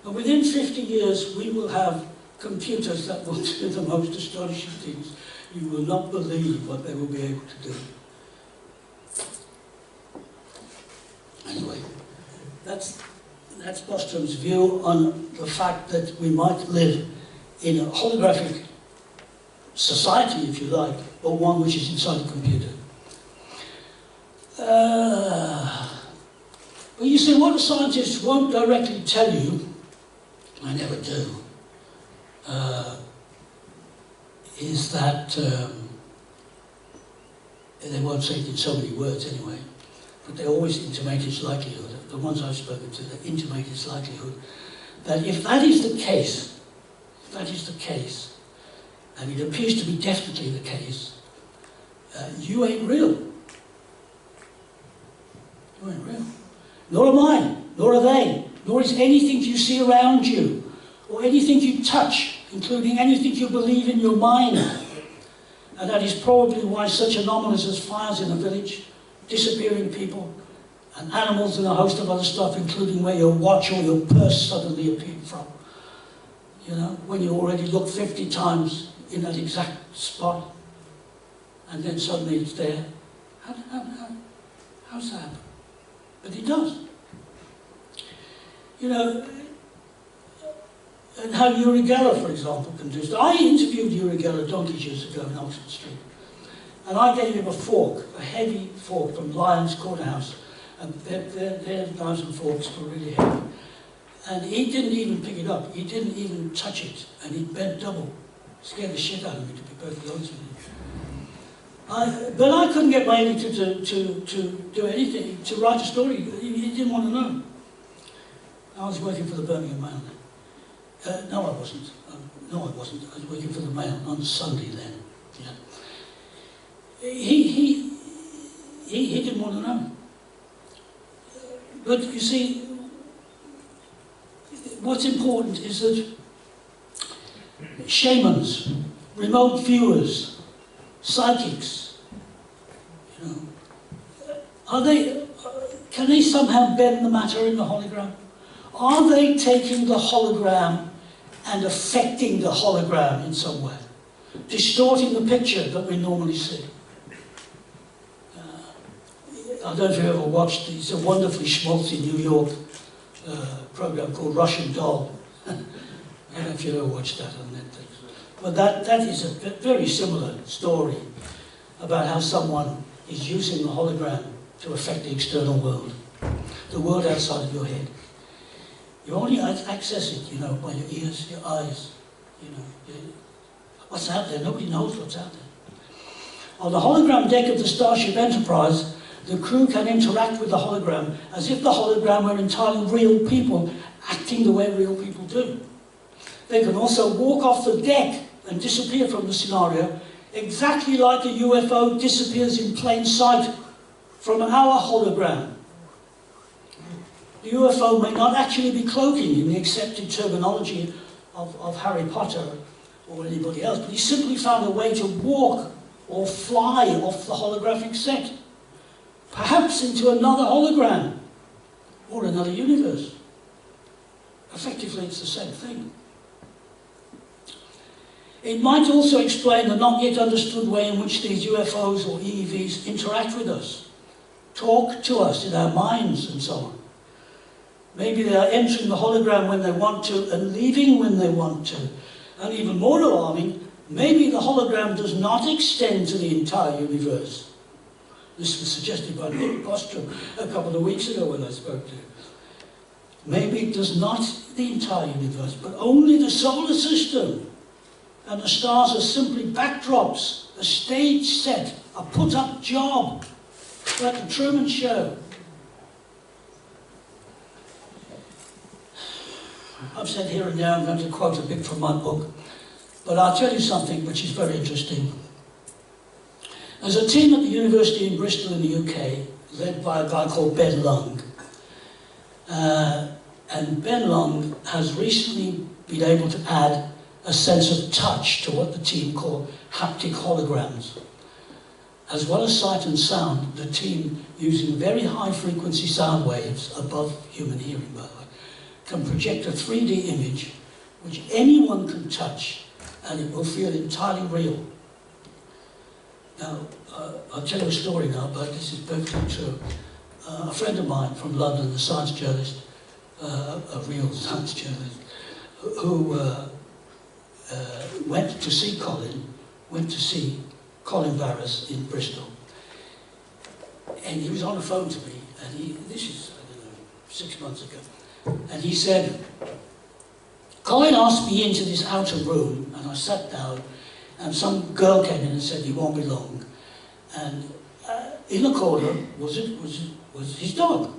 And within 50 years, we will have computers that will do the most astonishing things. You will not believe what they will be able to do. Anyway, that's Bostrom's view on the fact that we might live in a holographic society, if you like, or one which is inside a computer. But you see, what scientists won't directly tell you, I never do, is that, they won't say it in so many words anyway, but they always intimate its likelihood, the ones I've spoken to, they intimate its likelihood, that if that is the case, and it appears to be definitely the case, you ain't real. You ain't real. Nor am I, nor are they, nor is anything you see around you, or anything you touch, including anything you believe in your mind. And that is probably why such anomalies as fires in a village, disappearing people, and animals and a host of other stuff, including where your watch or your purse suddenly appeared from. You know, when you already looked 50 times in that exact spot, and then suddenly it's there. How's that happen? But it does. You know, and how Uri Geller, for example, can do so. I interviewed Uri Geller donkeys years ago in Oxford Street, and I gave him a fork, a heavy fork from Lyons Courthouse, and their knives and forks were really heavy. And he didn't even pick it up, he didn't even touch it, and he bent double. Scared the shit out of me, to be perfectly honest with you. But I couldn't get my editor to do anything, to write a story. He didn't want to know. I was working for the Birmingham Mail then. No, I wasn't. I was working for the Mail on Sunday then. Yeah. He didn't want to know. But you see, what's important is that shamans, remote viewers, psychics, you know, can they somehow bend the matter in the hologram? Are they taking the hologram and affecting the hologram in some way, distorting the picture that we normally see? I don't know if you ever watched, it's a wonderfully schmaltzy New York program called Russian Doll. I don't know if you ever watched that on Netflix. But that is a very similar story about how someone is using the hologram to affect the external world, the world outside of your head. You only access it, you know, by your ears, your eyes, you know. What's out there? Nobody knows what's out there. On the hologram deck of the Starship Enterprise, the crew can interact with the hologram as if the hologram were entirely real people acting the way real people do. They can also walk off the deck and disappear from the scenario, exactly like a UFO disappears in plain sight from our hologram. The UFO may not actually be cloaking in the accepted terminology of Harry Potter or anybody else, but he simply found a way to walk or fly off the holographic set, perhaps into another hologram or another universe. Effectively, it's the same thing. It might also explain the not yet understood way in which these UFOs or EEVs interact with us, talk to us in our minds and so on. Maybe they are entering the hologram when they want to and leaving when they want to. And even more alarming, maybe the hologram does not extend to the entire universe. This was suggested by Nick Bostrom a couple of weeks ago when I spoke to him. Maybe it does not the entire universe, but only the solar system. And the stars are simply backdrops, a stage set, a put-up job, like the Truman Show. I've said here and there, I'm going to quote a bit from my book, but I'll tell you something which is very interesting. There's a team at the university in Bristol in the UK, led by a guy called Ben Lung. And Ben Lung has recently been able to add a sense of touch to what the team call haptic holograms. As well as sight and sound, the team, using very high frequency sound waves above human hearing, by the way, can project a 3D image which anyone can touch and it will feel entirely real. Now, I'll tell you a story now, but this is perfectly true. A friend of mine from London, a science journalist, a real science journalist, who went to see Colin Barras in Bristol. And he was on the phone to me, and this is, I don't know, 6 months ago. And he said, Colin asked me into this outer room, and I sat down, and some girl came in and said, "You won't be long." And in the corner was his dog,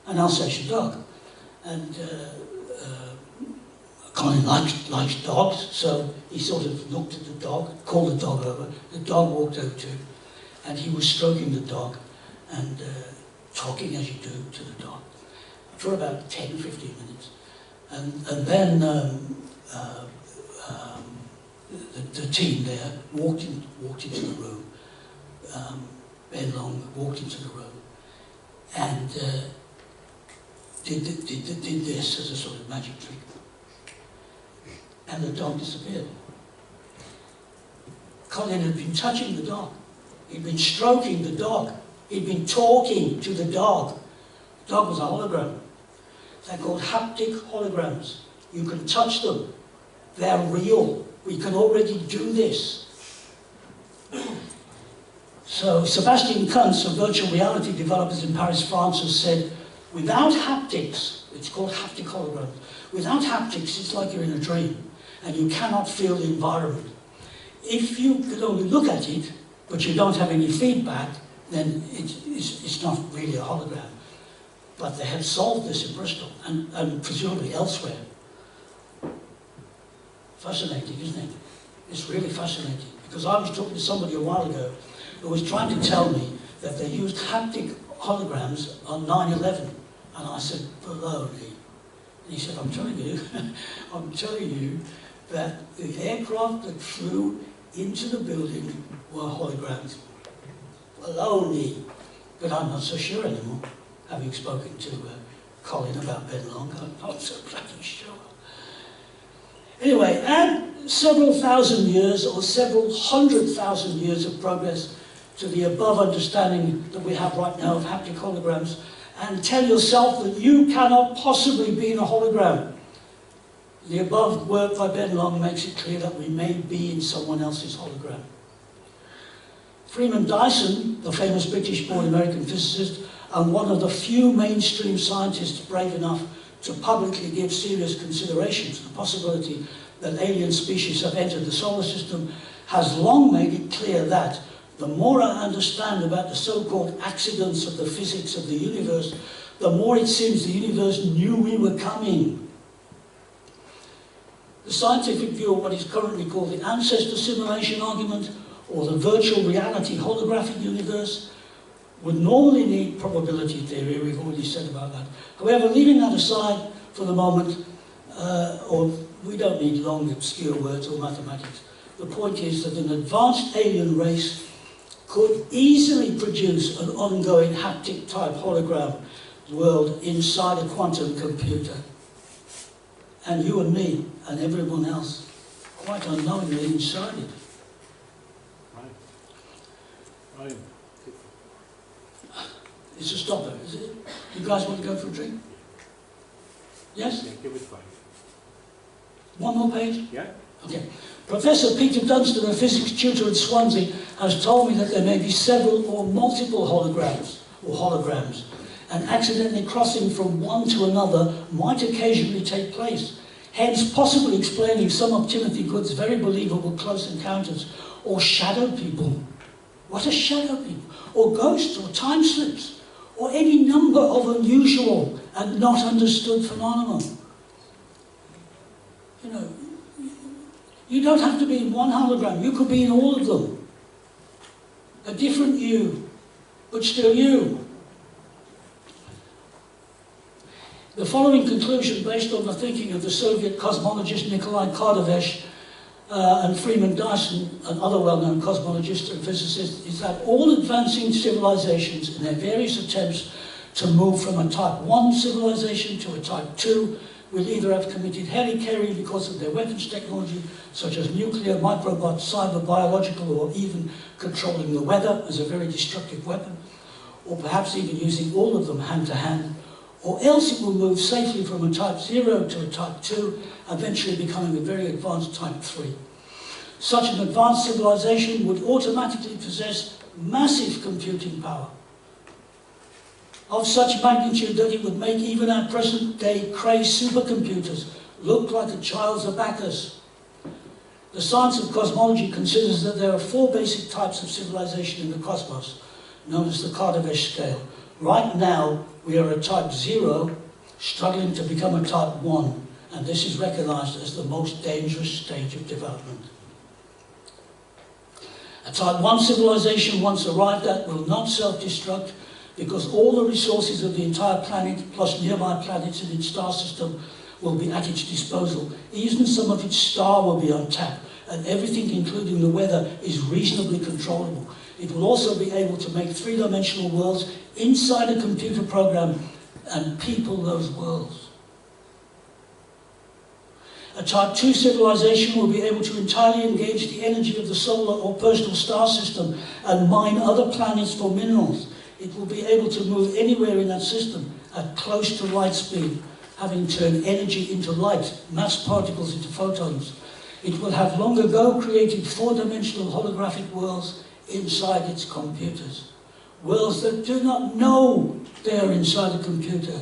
an Alsatian dog. And Colin likes dogs, so he sort of looked at the dog, called the dog over. The dog walked over to him, and he was stroking the dog and talking as you do to the dog for about 10, 15 minutes. And then the team there walked into the room. Ben Long walked into the room and did this as a sort of magic trick. And the dog disappeared. Colin had been touching the dog. He'd been stroking the dog. He'd been talking to the dog. The dog was a hologram. They're called haptic holograms. You can touch them. They're real. We can already do this. So Sebastian Kuntz, of virtual reality developers in Paris, France, has said, without haptics, it's called haptic holograms, without haptics it's like you're in a dream and you cannot feel the environment. If you could only look at it, but you don't have any feedback, then it's not really a hologram. But they have solved this in Bristol and presumably elsewhere. Fascinating, isn't it? It's really fascinating. Because I was talking to somebody a while ago who was trying to tell me that they used haptic holograms on 9/11. And I said, baloney. And he said, I'm telling you, I'm telling you that the aircraft that flew into the building were holograms. Baloney. But I'm not so sure anymore, having spoken to Colin about Ben Long. I'm not so bloody sure. Anyway, add several thousand years or several 100,000 years of progress to the above understanding that we have right now of haptic holograms, and tell yourself that you cannot possibly be in a hologram. The above work by Ben Long makes it clear that we may be in someone else's hologram. Freeman Dyson, the famous British-born American physicist, and one of the few mainstream scientists brave enough to publicly give serious consideration to the possibility that alien species have entered the solar system, has long made it clear that the more I understand about the so-called accidents of the physics of the universe, the more it seems the universe knew we were coming. The scientific view of what is currently called the ancestor simulation argument, or the virtual reality holographic universe, would normally need probability theory. We've already said about that. However, leaving that aside for the moment, or we don't need long obscure words or mathematics, the point is that an advanced alien race could easily produce an ongoing haptic type hologram world inside a quantum computer. And you and me and everyone else, quite unknowingly inside it. Right. It's a stopper, is it? You guys want to go for a drink? Yes? Yeah, give it 5. One more page? Yeah? Okay. Professor Peter Dunstan, a physics tutor at Swansea, has told me that there may be several or multiple holograms, and accidentally crossing from one to another might occasionally take place, hence possibly explaining some of Timothy Good's very believable close encounters, or shadow people. What are shadow people? Or ghosts, or time slips, or any number of unusual and not understood phenomena. You know, you don't have to be in one hologram, you could be in all of them. A different you, but still you. The following conclusion, based on the thinking of the Soviet cosmologist Nikolai Cardiff and Freeman Dyson and other well-known cosmologists and physicists, is that all advancing civilizations in their various attempts to move from a type 1 civilization to a type 2 will either have committed heli-carry because of their weapons technology, such as nuclear, microbots, cyber, biological, or even controlling the weather as a very destructive weapon, or perhaps even using all of them hand-to-hand, or else it will move safely from a type 0 to a type 2, eventually becoming a very advanced type 3. Such an advanced civilization would automatically possess massive computing power, of such magnitude that it would make even our present-day crazed supercomputers look like a child's abacus. The science of cosmology considers that there are 4 basic types of civilization in the cosmos, known as the Cardiff scale. Right now, we are a type 0, struggling to become a type 1, and this is recognized as the most dangerous stage of development. A type 1 civilization, once arrived at, will not self-destruct, because all the resources of the entire planet, plus nearby planets in its star system, will be at its disposal. Even some of its star will be untapped, and everything, including the weather, is reasonably controllable. It will also be able to make 3-dimensional worlds inside a computer program and people those worlds. A type 2 civilization will be able to entirely engage the energy of the solar or personal star system and mine other planets for minerals. It will be able to move anywhere in that system at close to light speed, having turned energy into light, mass particles into photons. It will have long ago created 4-dimensional holographic worlds inside its computers. Worlds that do not know they are inside a computer,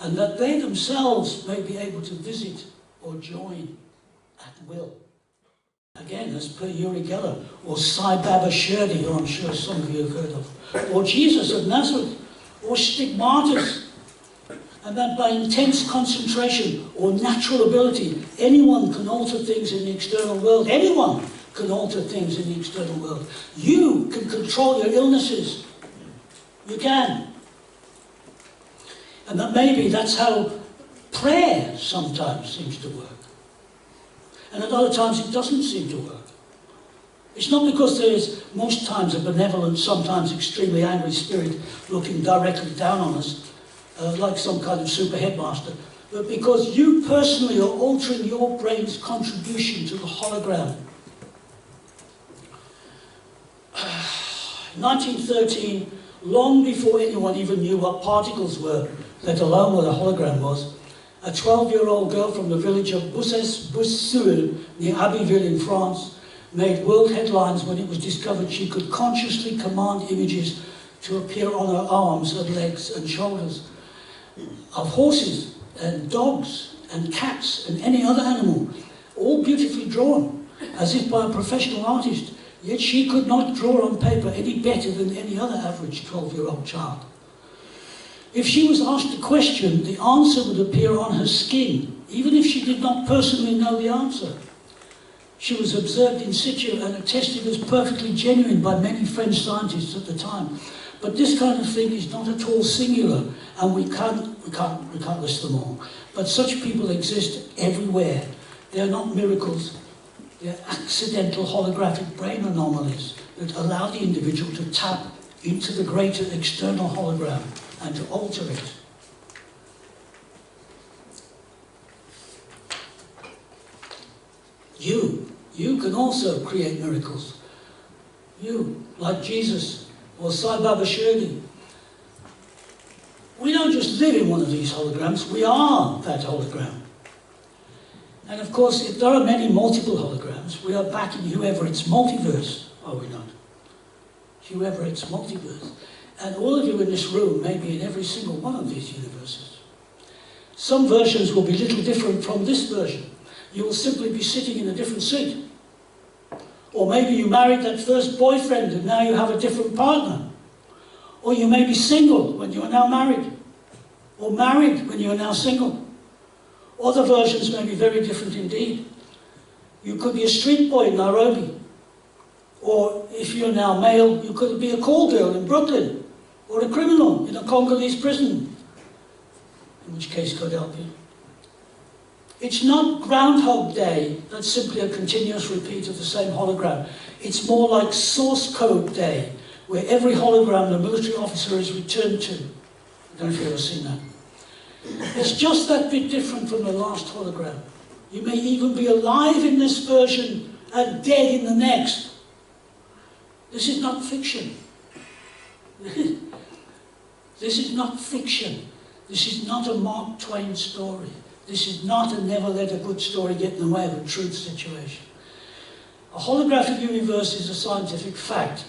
and that they themselves may be able to visit or join at will. Again, as per Uri Geller, or Sai Baba Shirdi, who I'm sure some of you have heard of, or Jesus of Nazareth, or stigmatas, and that by intense concentration or natural ability, anyone can alter things in the external world. Anyone can alter things in the external world. You can control your illnesses. You can. And that maybe that's how prayer sometimes seems to work. And at other times it doesn't seem to work. It's not because there is most times a benevolent, sometimes extremely angry spirit looking directly down on us, like some kind of super headmaster, but because you personally are altering your brain's contribution to the hologram. In 1913, long before anyone even knew what particles were, let alone what a hologram was, a 12-year-old girl from the village of Boussul, near Abbeville in France, made world headlines when it was discovered she could consciously command images to appear on her arms and legs and shoulders of horses and dogs and cats and any other animal, all beautifully drawn, as if by a professional artist, yet she could not draw on paper any better than any other average 12-year-old child. If she was asked a question, the answer would appear on her skin, even if she did not personally know the answer. She was observed in situ and attested as perfectly genuine by many French scientists at the time. But this kind of thing is not at all singular, and we can't list them all. But such people exist everywhere. They are not miracles. They are accidental holographic brain anomalies that allow the individual to tap into the greater external hologram and to alter it. You can also create miracles. You, like Jesus or Sai Baba Shirdi. We don't just live in one of these holograms, we are that hologram. And of course, if there are many multiple holograms, we are back in Whoever-It's multiverse, are we not? Whoever-It's multiverse. And all of you in this room may be in every single one of these universes. Some versions will be a little different from this version. You will simply be sitting in a different seat. Or maybe you married that first boyfriend and now you have a different partner. Or you may be single when you are now married. Or married when you are now single. Other versions may be very different indeed. You could be a street boy in Nairobi. Or if you're now male, you could be a call girl in Brooklyn. Or a criminal in a Congolese prison. In which case, God help you. It's not Groundhog Day, that's simply a continuous repeat of the same hologram. It's more like Source Code Day, where every hologram the military officer is returned to. I don't know if you've ever seen that. It's just that bit different from the last hologram. You may even be alive in this version and dead in the next. This is not fiction. This is not fiction. This is not a Mark Twain story. This is not a never let a good story get in the way of a truth situation. A holographic universe is a scientific fact.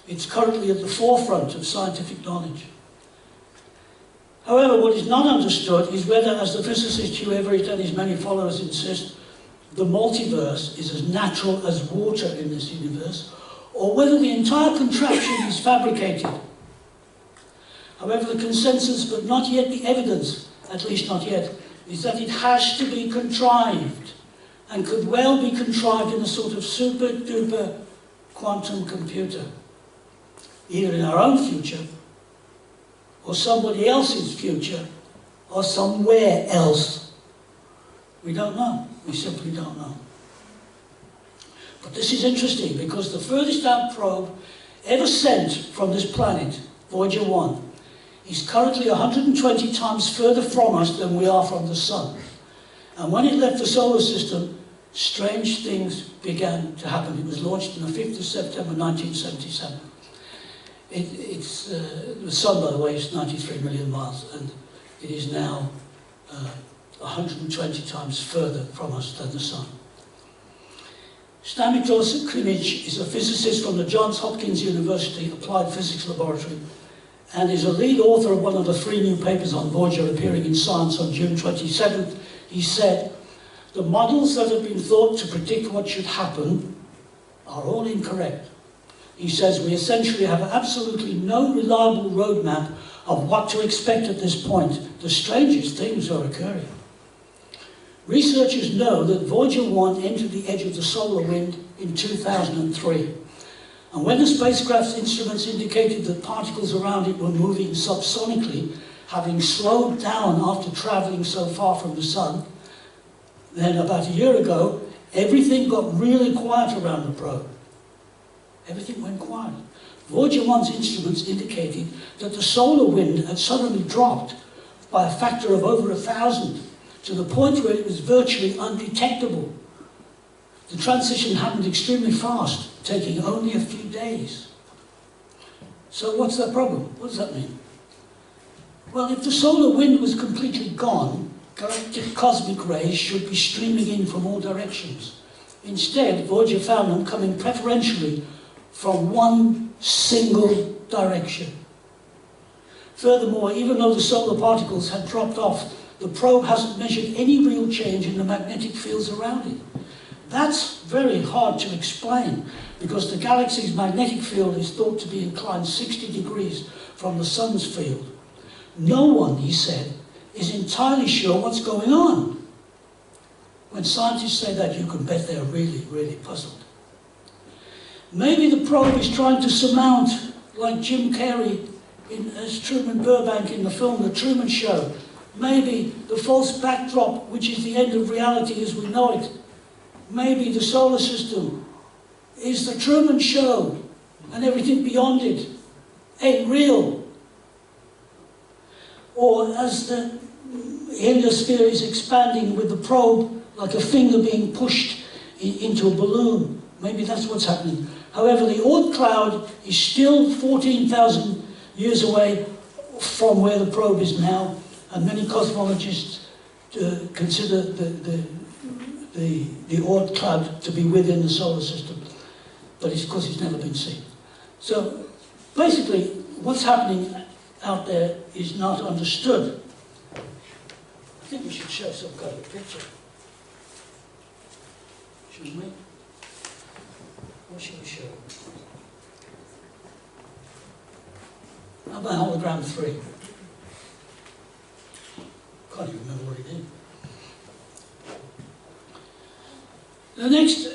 It's currently at the forefront of scientific knowledge. However, what is not understood is whether, as the physicist Whoever-It and his many followers insist, the multiverse is as natural as water in this universe, or whether the entire contraption is fabricated. However, the consensus, but not yet the evidence, at least not yet, is that it has to be contrived, and could well be contrived in a sort of super-duper quantum computer, either in our own future, or somebody else's future, or somewhere else. We don't know. We simply don't know. But this is interesting, because the furthest out probe ever sent from this planet, Voyager 1, is currently 120 times further from us than we are from the Sun. And when it left the solar system, strange things began to happen. It was launched on the 5th of September 1977. The Sun, by the way, is 93 million miles, and it is now 120 times further from us than the Sun. Stanislaus Klimich is a physicist from the Johns Hopkins University Applied Physics Laboratory, and is a lead author of one of the 3 new papers on Voyager appearing in Science on June 27th. He said, "The models that have been thought to predict what should happen are all incorrect." He says, "We essentially have absolutely no reliable roadmap of what to expect at this point. The strangest things are occurring." Researchers know that Voyager 1 entered the edge of the solar wind in 2003. And when the spacecraft's instruments indicated that particles around it were moving subsonically, having slowed down after travelling so far from the sun, then about a year ago, everything got really quiet around the probe. Everything went quiet. Voyager 1's instruments indicated that the solar wind had suddenly dropped by a factor of over 1,000, to the point where it was virtually undetectable. The transition happened extremely fast, taking only a few days. So what's the problem? What does that mean? Well, if the solar wind was completely gone, galactic cosmic rays should be streaming in from all directions. Instead, Voyager found them coming preferentially from one single direction. Furthermore, even though the solar particles had dropped off, the probe hasn't measured any real change in the magnetic fields around it. That's very hard to explain, because the galaxy's magnetic field is thought to be inclined 60 degrees from the sun's field. No one, he said, is entirely sure what's going on. When scientists say that, you can bet they're really, really puzzled. Maybe the probe is trying to surmount, like Jim Carrey as Truman Burbank in the film The Truman Show, maybe the false backdrop, which is the end of reality as we know it. Maybe the solar system is the Truman Show, and everything beyond it ain't real. Or as the heliosphere is expanding with the probe, like a finger being pushed into a balloon. Maybe that's what's happening. However, the Oort cloud is still 14,000 years away from where the probe is now, and many cosmologists consider the Oort cloud to be within the solar system, but it's because it's never been seen. So basically, what's happening out there is not understood. I think we should show some kind of picture. Shouldn't we? What should we show? How about hologram 3? Can't even remember what it is. The next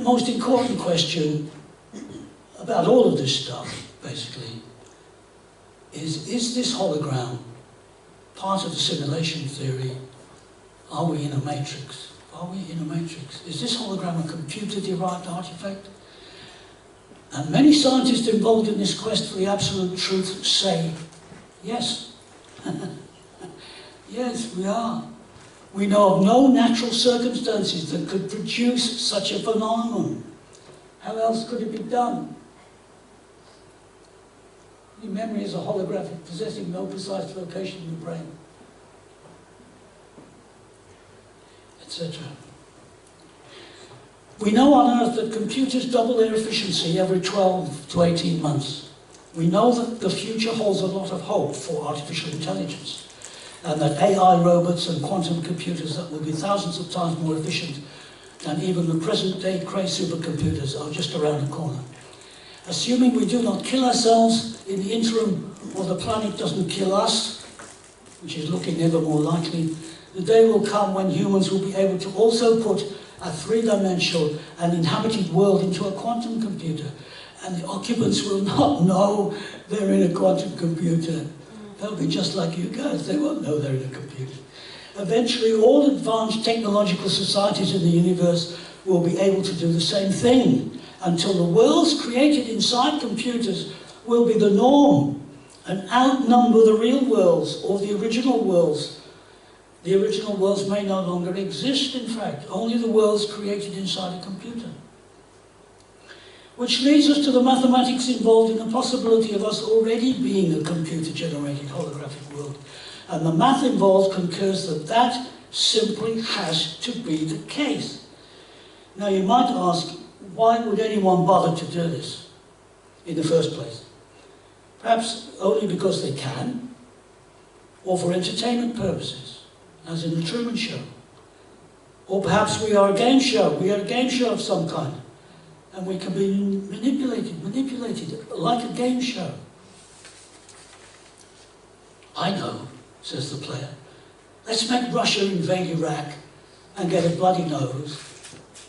most important question about all of this stuff, basically, is this hologram part of the simulation theory? Are we in a matrix? Are we in a matrix? Is this hologram a computer-derived artifact? And many scientists involved in this quest for the absolute truth say, yes. Yes, we are. We know of no natural circumstances that could produce such a phenomenon. How else could it be done? Your memory is a holographic, possessing no precise location in the brain, etc. We know on Earth that computers double their efficiency every 12 to 18 months. We know that the future holds a lot of hope for artificial intelligence, and that AI robots and quantum computers that will be thousands of times more efficient than even the present-day crazy supercomputers are just around the corner. Assuming we do not kill ourselves in the interim, or the planet doesn't kill us, which is looking ever more likely, the day will come when humans will be able to also put a three-dimensional and inhabited world into a quantum computer, and the occupants will not know they're in a quantum computer. They'll be just like you guys, they won't know they're in a computer. Eventually, all advanced technological societies in the universe will be able to do the same thing, until the worlds created inside computers will be the norm and outnumber the real worlds or the original worlds. The original worlds may no longer exist, in fact, only the worlds created inside a computer. Which leads us to the mathematics involved in the possibility of us already being a computer-generated holographic world. And the math involved concurs that that simply has to be the case. Now you might ask, why would anyone bother to do this in the first place? Perhaps only because they can, or for entertainment purposes, as in the Truman Show. Or perhaps we are a game show, we are a game show of some kind, and we can be manipulated like a game show. I know, says the player. Let's make Russia invade Iraq and get a bloody nose,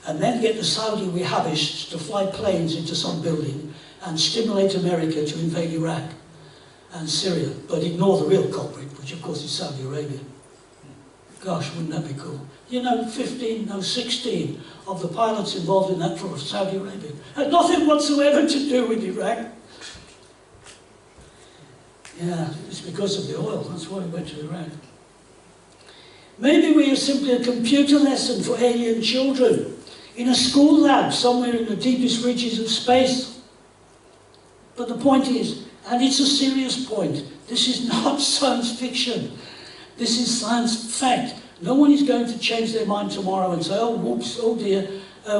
and then get the Saudi Wahhabists to fly planes into some building and stimulate America to invade Iraq. and Syria, but ignore the real culprit, which of course is Saudi Arabia. Gosh, wouldn't that be cool? You know, 16 of the pilots involved in that from Saudi Arabia had nothing whatsoever to do with Iraq. Yeah, it's because of the oil, that's why we went to Iraq. Maybe we are simply a computer lesson for alien children in a school lab somewhere in the deepest reaches of space. But the point is, and it's a serious point, this is not science fiction. This is science fact. No one is going to change their mind tomorrow and say, oh, whoops, oh dear,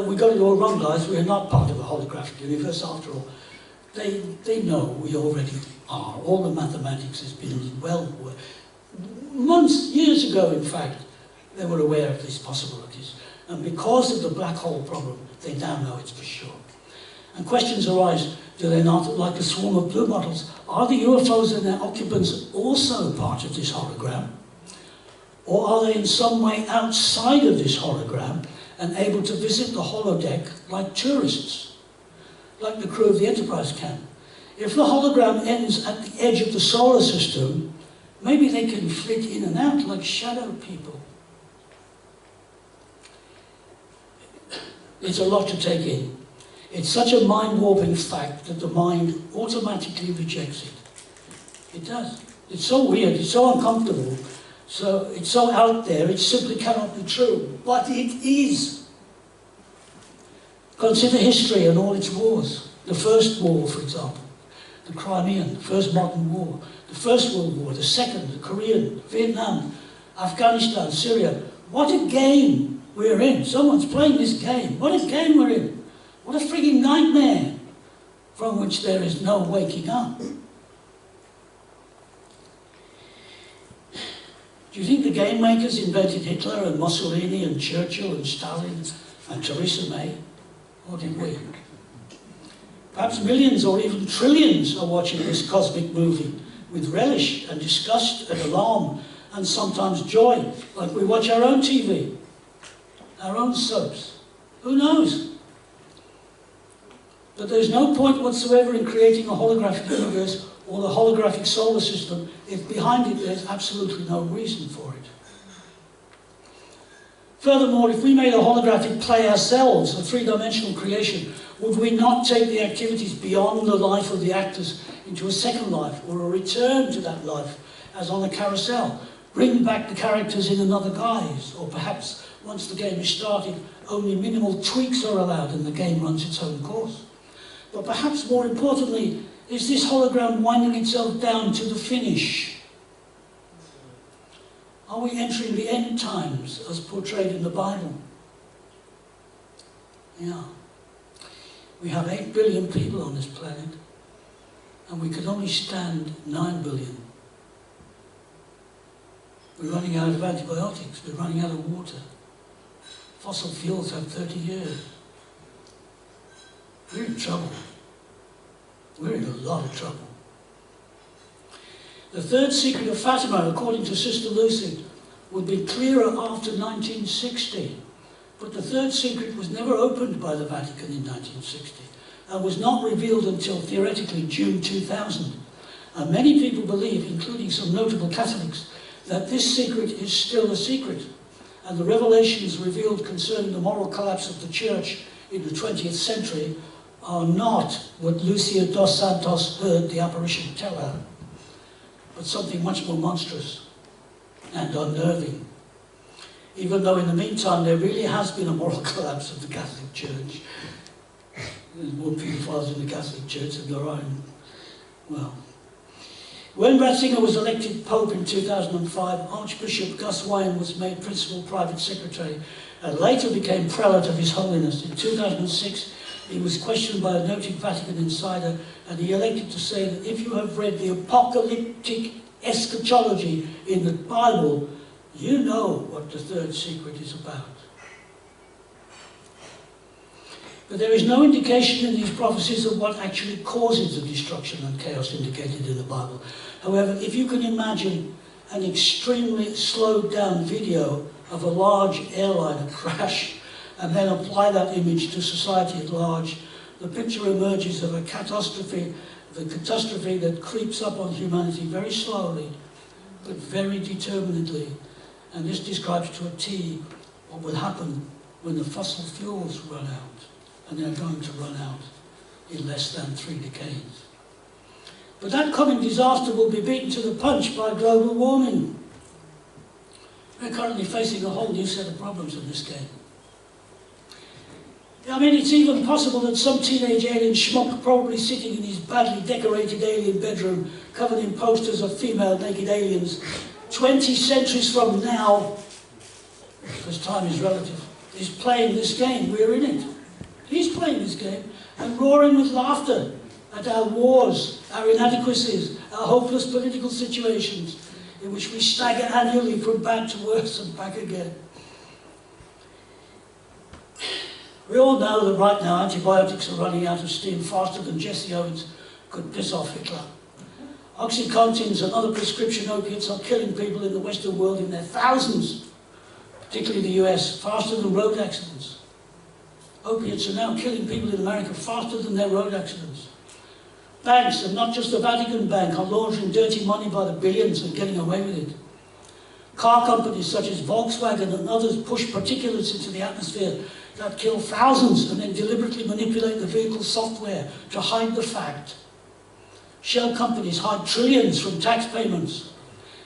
we got it all wrong, guys. We're not part of a holographic universe after all. They know we already are. All the mathematics has been months, years ago, in fact, they were aware of these possibilities. And because of the black hole problem, they now know it's for sure. And questions arise, do they not, like a swarm of blue bottles, are the UFOs and their occupants also part of this hologram? Or are they in some way outside of this hologram and able to visit the holodeck like tourists, like the crew of the Enterprise can? If the hologram ends at the edge of the solar system, maybe they can flit in and out like shadow people. It's a lot to take in. It's such a mind-warping fact that the mind automatically rejects it. It does. It's so weird, it's so uncomfortable, so it's so out there, it simply cannot be true. But it is. Consider history and all its wars. The First War, for example. The Crimean, the First Modern War. The First World War, the Second, the Korean, Vietnam, Afghanistan, Syria. What a game we're in. Someone's playing this game. What a game we're in. What a frigging nightmare from which there is no waking up. Do you think the game makers invented Hitler and Mussolini and Churchill and Stalin and Theresa May? Or did we? Perhaps millions or even trillions are watching this cosmic movie with relish and disgust and alarm and sometimes joy, like we watch our own TV, our own soaps. Who knows? But there's no point whatsoever in creating a holographic universe or the holographic solar system if behind it there's absolutely no reason for it. Furthermore, if we made a holographic play ourselves, a three-dimensional creation, would we not take the activities beyond the life of the actors into a second life or a return to that life, as on a carousel? Bring back the characters in another guise, or perhaps once the game is started, only minimal tweaks are allowed and the game runs its own course. But perhaps more importantly, is this hologram winding itself down to the finish? Are we entering the end times as portrayed in the Bible? Yeah. We have 8 billion people on this planet, and we can only stand 9 billion. We're running out of antibiotics, we're running out of water. Fossil fuels have 30 years. We're in trouble. We're in a lot of trouble. The third secret of Fatima, according to Sister Lucy, would be clearer after 1960. But the third secret was never opened by the Vatican in 1960 and was not revealed until theoretically June 2000. And many people believe, including some notable Catholics, that this secret is still a secret. And the revelations revealed concerning the moral collapse of the Church in the 20th century are not what Lucia dos Santos heard the apparition tell her, but something much more monstrous and unnerving. Even though in the meantime there really has been a moral collapse of the Catholic Church. There's more paedophiles in the Catholic Church than there are in, well. When Ratzinger was elected Pope in 2005, Archbishop Gus Wine was made Principal Private Secretary and later became Prelate of His Holiness. In 2006, he was questioned by a noted Vatican insider, and he elected to say that if you have read the apocalyptic eschatology in the Bible, you know what the third secret is about. But there is no indication in these prophecies of what actually causes the destruction and chaos indicated in the Bible. However, if you can imagine an extremely slowed down video of a large airliner crash and then apply that image to society at large, the picture emerges of a catastrophe the catastrophe that creeps up on humanity very slowly, but very determinedly. And this describes to a T what will happen when the fossil fuels run out, and they're going to run out in less than 3 decades. But that coming disaster will be beaten to the punch by global warming. We're currently facing a whole new set of problems in this game. I mean, it's even possible that some teenage alien schmuck, probably sitting in his badly decorated alien bedroom, covered in posters of female naked aliens, 20 centuries from now, because time is relative, is playing this game. We're in it. He's playing this game and roaring with laughter at our wars, our inadequacies, our hopeless political situations, in which we stagger annually from bad to worse and back again. We all know that right now antibiotics are running out of steam faster than Jesse Owens could piss off Hitler. Oxycontins and other prescription opiates are killing people in the Western world in their thousands, particularly the US, faster than road accidents. Opiates are now killing people in America faster than their road accidents. Banks, and not just the Vatican Bank, are laundering dirty money by the billions and getting away with it. Car companies such as Volkswagen and others push particulates into the atmosphere that kill thousands and then deliberately manipulate the vehicle software to hide the fact. Shell companies hide trillions from tax payments.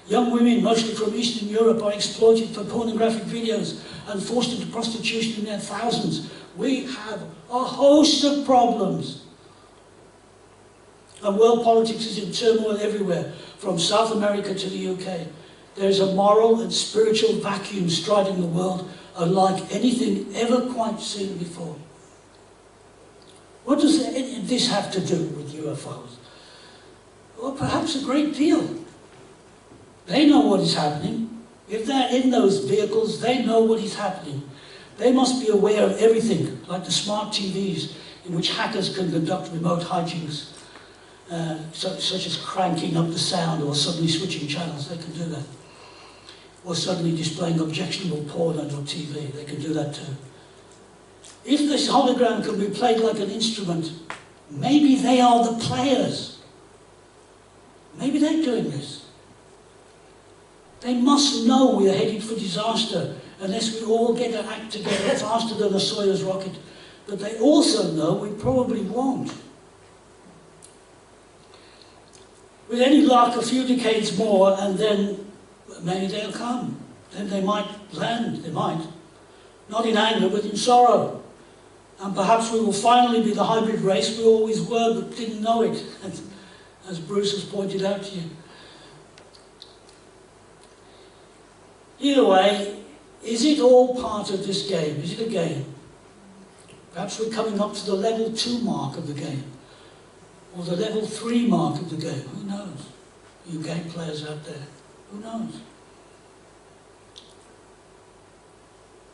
Young women, mostly from Eastern Europe, are exploited for pornographic videos and forced into prostitution in their thousands. We have a host of problems. And world politics is in turmoil everywhere, from South America to the UK. There is a moral and spiritual vacuum striding the world, unlike anything ever quite seen before. What does any of this have to do with UFOs? Well, perhaps a great deal. They know what is happening. If they're in those vehicles, they know what is happening. They must be aware of everything, like the smart TVs in which hackers can conduct remote hijinks, such as cranking up the sound or suddenly switching channels. They can do that. Or suddenly displaying objectionable porn on your TV. They can do that too. If this hologram can be played like an instrument, maybe they are the players. Maybe they're doing this. They must know we are headed for disaster unless we all get our act together faster than a Soyuz rocket. But they also know we probably won't. With any luck, a few decades more, and then maybe they'll come. Then they might land, they might. Not in anger, but in sorrow. And perhaps we will finally be the hybrid race we always were, but didn't know it, as Bruce has pointed out to you. Either way, is it all part of this game? Is it a game? Perhaps we're coming up to the level 2 mark of the game, or the level 3 mark of the game. Who knows? You game players out there, who knows?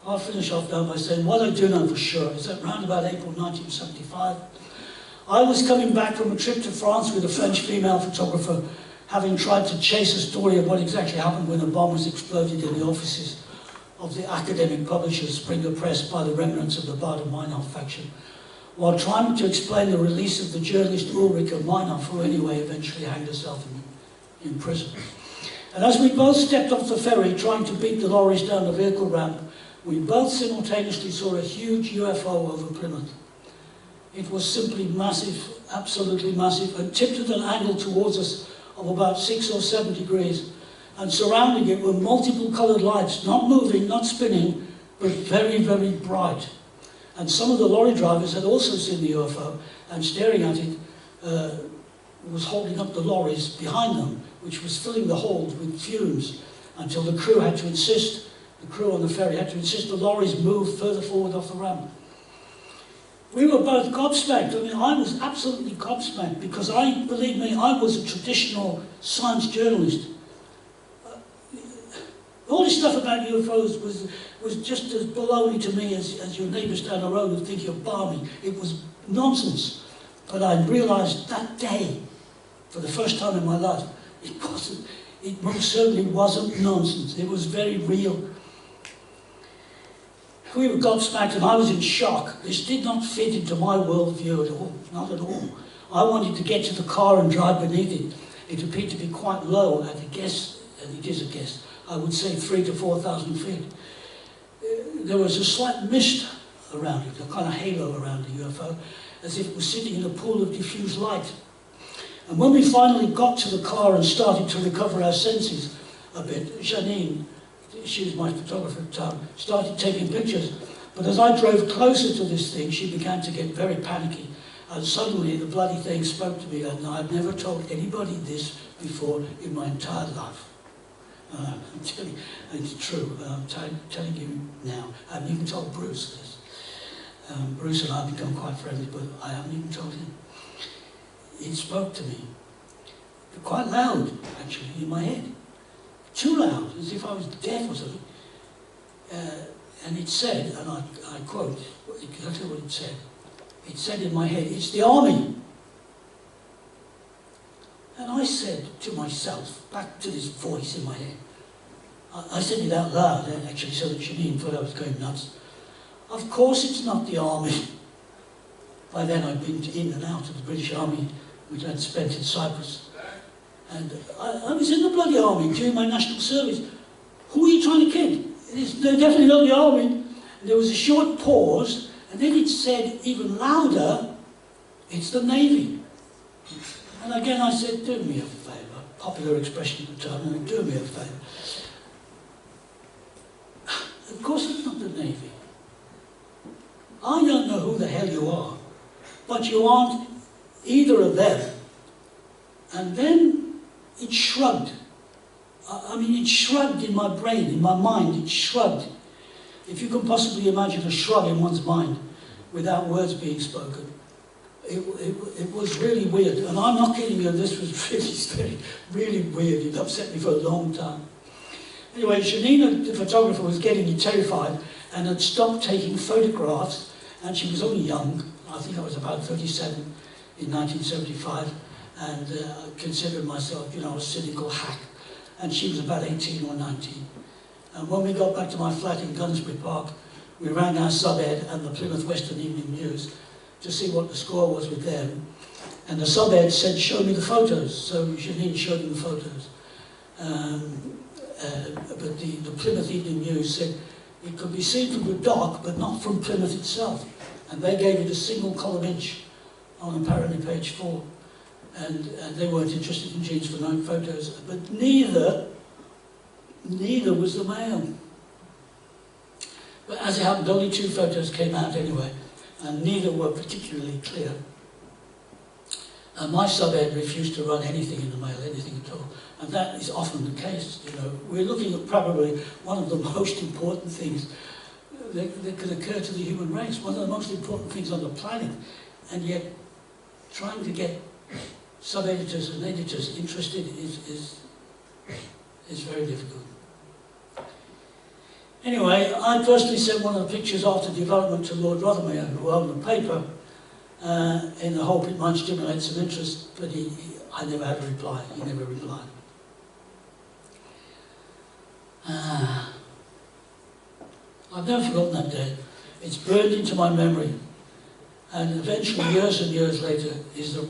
I'll finish off now by saying what I do know for sure is that round about April 1975, I was coming back from a trip to France with a French female photographer, having tried to chase a story of what exactly happened when a bomb was exploded in the offices of the academic publisher Springer Press by the remnants of the Bader-Meinhof faction, while trying to explain the release of the journalist Ulrike Meinhof, who anyway eventually hanged herself in prison. And as we both stepped off the ferry, trying to beat the lorries down the vehicle ramp, we both simultaneously saw a huge UFO over Plymouth. It was simply massive, absolutely massive, and tipped at an angle towards us of about 6 or 7 degrees. And surrounding it were multiple coloured lights, not moving, not spinning, but very, very bright. And some of the lorry drivers had also seen the UFO, and staring at it, was holding up the lorries behind them, which was filling the hold with fumes, until the crew had to insist, the crew on the ferry had to insist the lorries move further forward off the ramp. We were both gobsmacked. I mean, I was absolutely gobsmacked, because believe me, I was a traditional science journalist. All this stuff about UFOs was just as baloney to me as your neighbours down the road who think you're balmy. It was nonsense. But I realised that day, for the first time in my life, it most certainly wasn't nonsense. It was very real. We were gobsmacked and I was in shock. This did not fit into my worldview at all, not at all. I wanted to get to the car and drive beneath it. It appeared to be quite low at a guess, and it is a guess, I would say 3,000 to 4,000 feet. There was a slight mist around it, a kind of halo around the UFO, as if it was sitting in a pool of diffused light. And when we finally got to the car and started to recover our senses a bit, Janine, she was my photographer at the time, started taking pictures. But as I drove closer to this thing, she began to get very panicky. And suddenly the bloody thing spoke to me, and I've never told anybody this before in my entire life. I'm telling you, it's true, I'm telling you now. I haven't even told Bruce this. Bruce and I have become quite friendly, but I haven't even told him. It spoke to me, quite loud, actually, in my head. Too loud, as if I was deaf or something. And it said, and I quote exactly what it said. It said in my head, "It's the army." And I said to myself, back to this voice in my head, I said it out loud, actually, so that Janine thought I was going nuts. Of course it's not the army. By then I'd been in and out of the British Army, which I'd spent in Cyprus. And I was in the bloody army during my national service. Who are you trying to kid? They're definitely not the army. And there was a short pause, and then it said even louder, "It's the Navy." And again I said, "Do me a favour," popular expression at the time, "do me a favour." Of course it's not the Navy. I don't know who the hell you are, but you aren't either of them. And then it shrugged. I mean, it shrugged in my brain, in my mind, it shrugged. If you can possibly imagine a shrug in one's mind without words being spoken. It was really weird, and I'm not kidding you, this was really weird. It upset me for a long time. Anyway, Janina, the photographer, was getting terrified and had stopped taking photographs, and she was only young. I think I was about 37 in 1975, and I considered myself, you know, a cynical hack, and she was about 18 or 19. And when we got back to my flat in Gunsbury Park, we rang our sub-ed and the Plymouth Western Evening News to see what the score was with them. And the sub-ed said, "Show me the photos." So Janine showed them the photos. But the Plymouth Evening News said it could be seen from the dock, but not from Plymouth itself. And they gave it a single column inch on apparently page 4. And they weren't interested in Jeans for Night photos. But neither was the Mail. But as it happened, only 2 photos came out anyway, and neither were particularly clear. My sub-ed refused to run anything in the Mail, anything at all. And that is often the case, you know. We're looking at probably one of the most important things that could occur to the human race, one of the most important things on the planet. And yet, trying to get sub-editors and editors interested is very difficult. Anyway, I personally sent one of the pictures after development to Lord Rothermere, who owned the paper, in the hope it might stimulate some interest, but I never had a reply. He never replied. I've never forgotten that day. It's burned into my memory, and eventually, years and years later, is the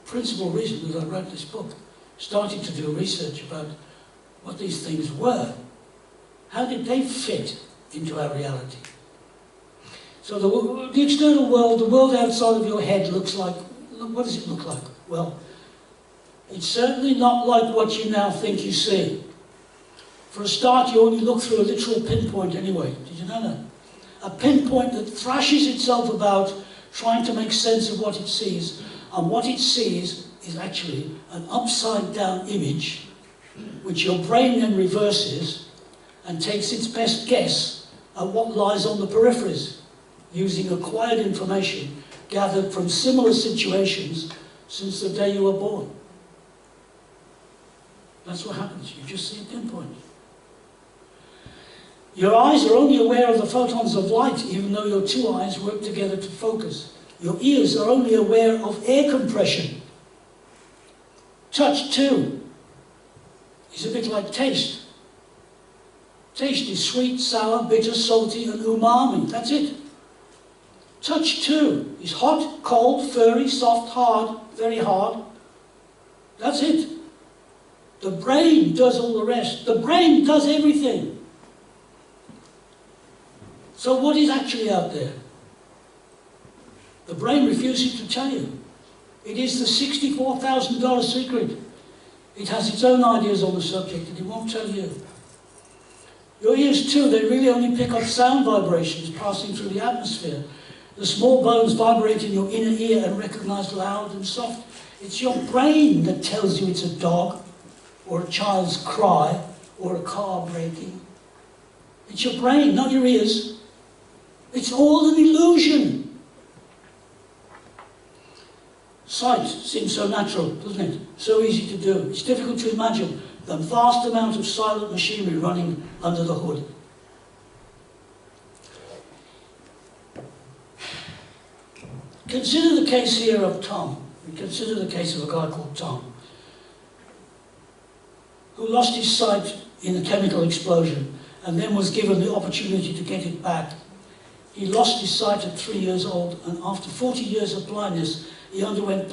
principal reason that I wrote this book, starting to do research about what these things were. How did they fit into our reality? So the external world, the world outside of your head looks like, what does it look like? Well, it's certainly not like what you now think you see. For a start, you only look through a literal pinpoint anyway. Did you know that? A pinpoint that thrashes itself about, trying to make sense of what it sees. And what it sees is actually an upside-down image, which your brain then reverses and takes its best guess at what lies on the peripheries, using acquired information gathered from similar situations since the day you were born. That's what happens. You just see a pinpoint. Your eyes are only aware of the photons of light, even though your 2 eyes work together to focus. Your ears are only aware of air compression. Touch, too, is a bit like taste. Taste is sweet, sour, bitter, salty, and umami. That's it. Touch 2 is hot, cold, furry, soft, hard, very hard. That's it. The brain does all the rest. The brain does everything. So what is actually out there? The brain refuses to tell you. It is the $64,000 secret. It has its own ideas on the subject and it won't tell you. Your ears too, they really only pick up sound vibrations passing through the atmosphere. The small bones vibrate in your inner ear and recognize loud and soft. It's your brain that tells you it's a dog, or a child's cry, or a car braking. It's your brain, not your ears. It's all an illusion. Sight seems so natural, doesn't it? So easy to do. It's difficult to imagine the vast amount of silent machinery running under the hood. Consider the case here of Tom. Consider the case of a guy called Tom, who lost his sight in a chemical explosion and then was given the opportunity to get it back. He lost his sight at 3 years old, and after 40 years of blindness, he underwent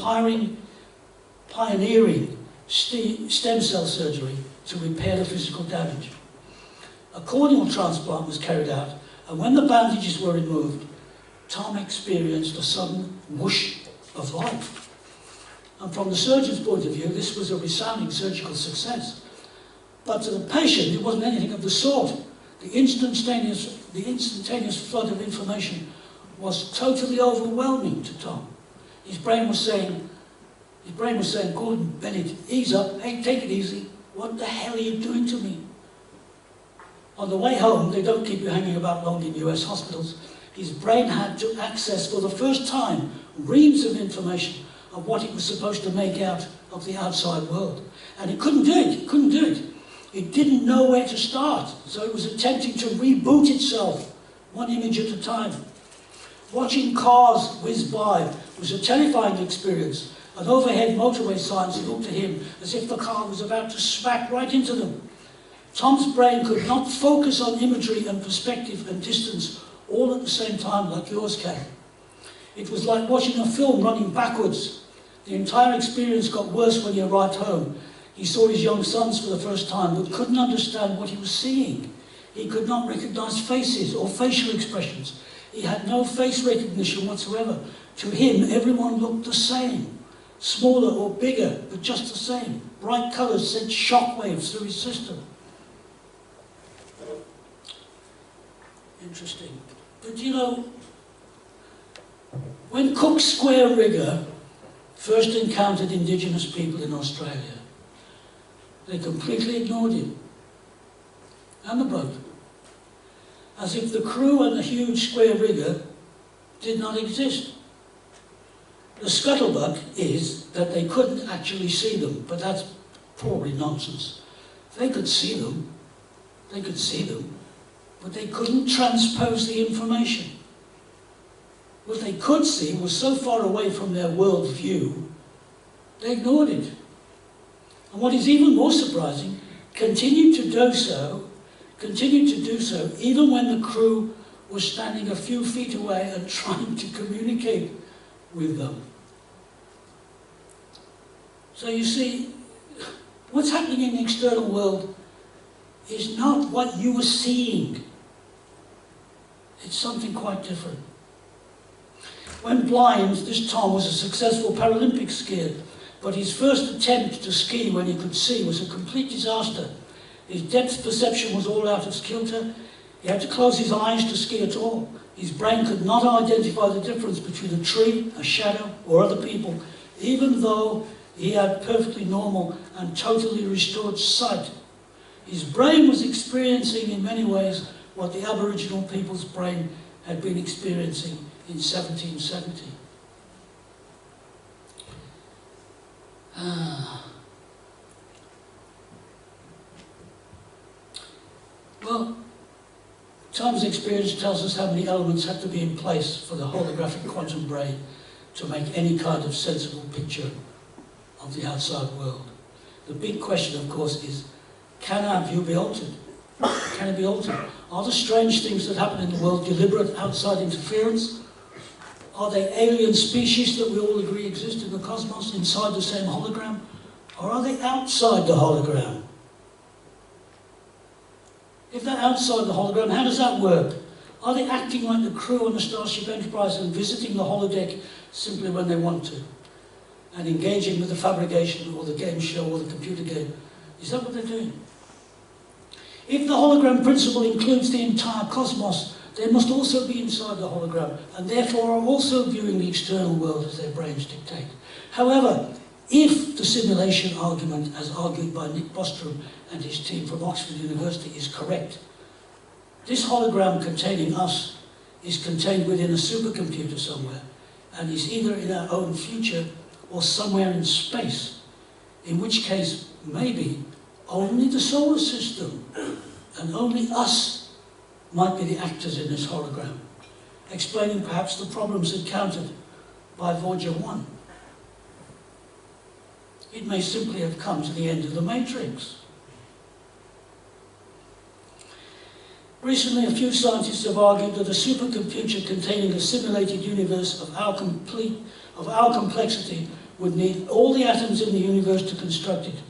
pioneering stem cell surgery to repair the physical damage. A corneal transplant was carried out, and when the bandages were removed, Tom experienced a sudden whoosh of light. And from the surgeon's point of view, this was a resounding surgical success. But to the patient, it wasn't anything of the sort. The instantaneous flood of information was totally overwhelming to Tom. His brain was saying, Gordon Bennett, ease up, hey, take it easy. What the hell are you doing to me? On the way home, they don't keep you hanging about long in US hospitals. His brain had to access for the first time reams of information of what it was supposed to make out of the outside world. And it couldn't do it. It didn't know where to start, so it was attempting to reboot itself, one image at a time. Watching cars whiz by was a terrifying experience. An overhead motorway signs looked to him as if the car was about to smack right into them. Tom's brain could not focus on imagery and perspective and distance all at the same time like yours can. It was like watching a film running backwards. The entire experience got worse when he arrived home. He saw his young sons for the first time, but couldn't understand what he was seeing. He could not recognize faces or facial expressions. He had no face recognition whatsoever. To him, everyone looked the same, smaller or bigger, but just the same. Bright colours sent shockwaves through his system. Interesting. But you know, when Cook's square rigger first encountered indigenous people in Australia, they completely ignored him and the boat, as if the crew and the huge square rigger did not exist. The scuttlebutt is that they couldn't actually see them, but that's probably nonsense. They could see them, but they couldn't transpose the information. What they could see was so far away from their world view, they ignored it. And what is even more surprising, continued to do so even when the crew was standing a few feet away and trying to communicate with them. So you see, what's happening in the external world is not what you were seeing. It's something quite different. When blind, this Tom was a successful Paralympic skier, but his first attempt to ski when he could see was a complete disaster. His depth perception was all out of kilter. He had to close his eyes to ski at all. His brain could not identify the difference between a tree, a shadow, or other people, even though he had perfectly normal and totally restored sight. His brain was experiencing in many ways what the Aboriginal people's brain had been experiencing in 1770. Well, Tom's experience tells us how many elements had to be in place for the holographic quantum brain to make any kind of sensible picture of the outside world. The big question, of course, is, can our view be altered? Can it be altered? Are the strange things that happen in the world deliberate outside interference? Are they alien species that we all agree exist in the cosmos inside the same hologram? Or are they outside the hologram? If they're outside the hologram, how does that work? Are they acting like the crew on the Starship Enterprise and visiting the holodeck simply when they want to? And engaging with the fabrication or the game show or the computer game? Is that what they're doing? If the hologram principle includes the entire cosmos, they must also be inside the hologram, and therefore are also viewing the external world as their brains dictate. However, if the simulation argument, as argued by Nick Bostrom and his team from Oxford University, is correct, this hologram containing us is contained within a supercomputer somewhere, and is either in our own future or somewhere in space, in which case, maybe, only the solar system and only us might be the actors in this hologram, explaining perhaps the problems encountered by Voyager 1. It may simply have come to the end of the Matrix. Recently, a few scientists have argued that a supercomputer containing a simulated universe of our complexity would need all the atoms in the universe to construct it,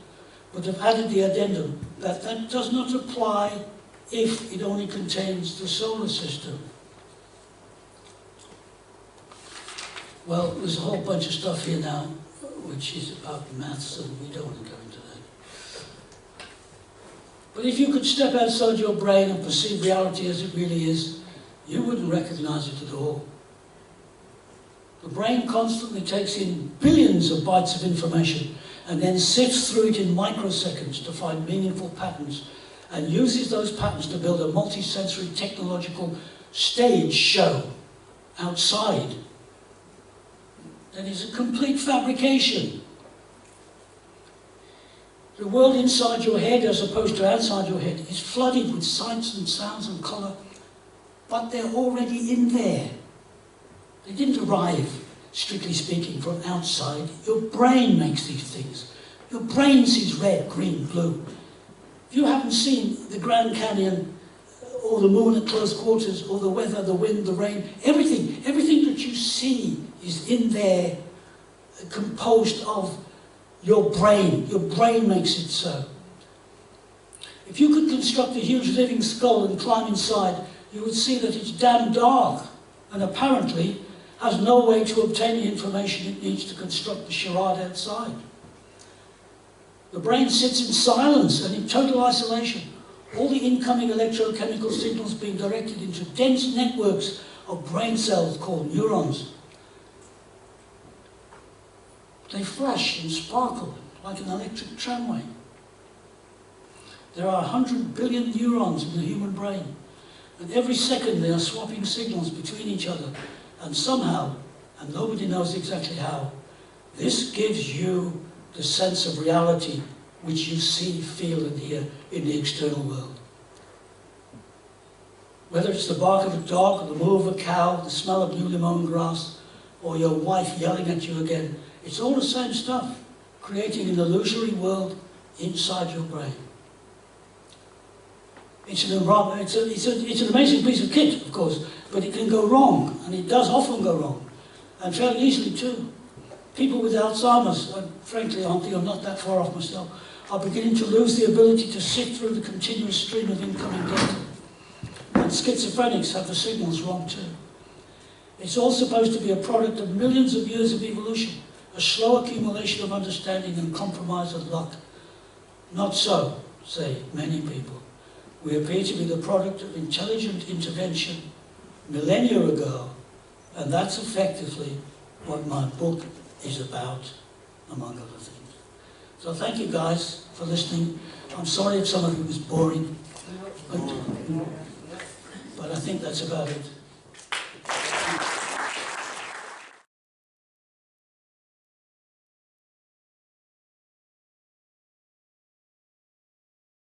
but have added the addendum that that does not apply if it only contains the solar system. Well, there's a whole bunch of stuff here now which is about maths, and we don't want to go into that. But if you could step outside your brain and perceive reality as it really is, you wouldn't recognize it at all. The brain constantly takes in billions of bytes of information and then sifts through it in microseconds to find meaningful patterns, and uses those patterns to build a multi-sensory technological stage show outside. That is a complete fabrication. The world inside your head, as opposed to outside your head, is flooded with sights and sounds and colour, but they're already in there. They didn't arrive, strictly speaking, from outside. Your brain makes these things. Your brain sees red, green, blue. If you haven't seen the Grand Canyon, or the moon at close quarters, or the weather, the wind, the rain, everything that you see is in there, composed of your brain. Your brain makes it so. If you could construct a huge living skull and climb inside, you would see that it's damn dark, and apparently has no way to obtain the information it needs to construct the charade outside. The brain sits in silence and in total isolation, all the incoming electrochemical signals being directed into dense networks of brain cells called neurons. They flash and sparkle like an electric tramway. There are 100 billion neurons in the human brain, and every second they are swapping signals between each other, and somehow, and nobody knows exactly how, this gives you the sense of reality which you see, feel and hear in the external world. Whether it's the bark of a dog, or the moo of a cow, the smell of newly mown grass, or your wife yelling at you again, it's all the same stuff, creating an illusory world inside your brain. It's an amazing piece of kit, of course, but it can go wrong, and it does often go wrong, and fairly easily too. People with Alzheimer's, and frankly I think I'm not that far off myself, are beginning to lose the ability to sift through the continuous stream of incoming data. And schizophrenics have the signals wrong too. It's all supposed to be a product of millions of years of evolution, a slow accumulation of understanding and compromise and luck. Not so, say many people. We appear to be the product of intelligent intervention millennia ago, and that's effectively what my book is about, among other things. So thank you guys for listening. I'm sorry if some of it was boring, but I think that's about it.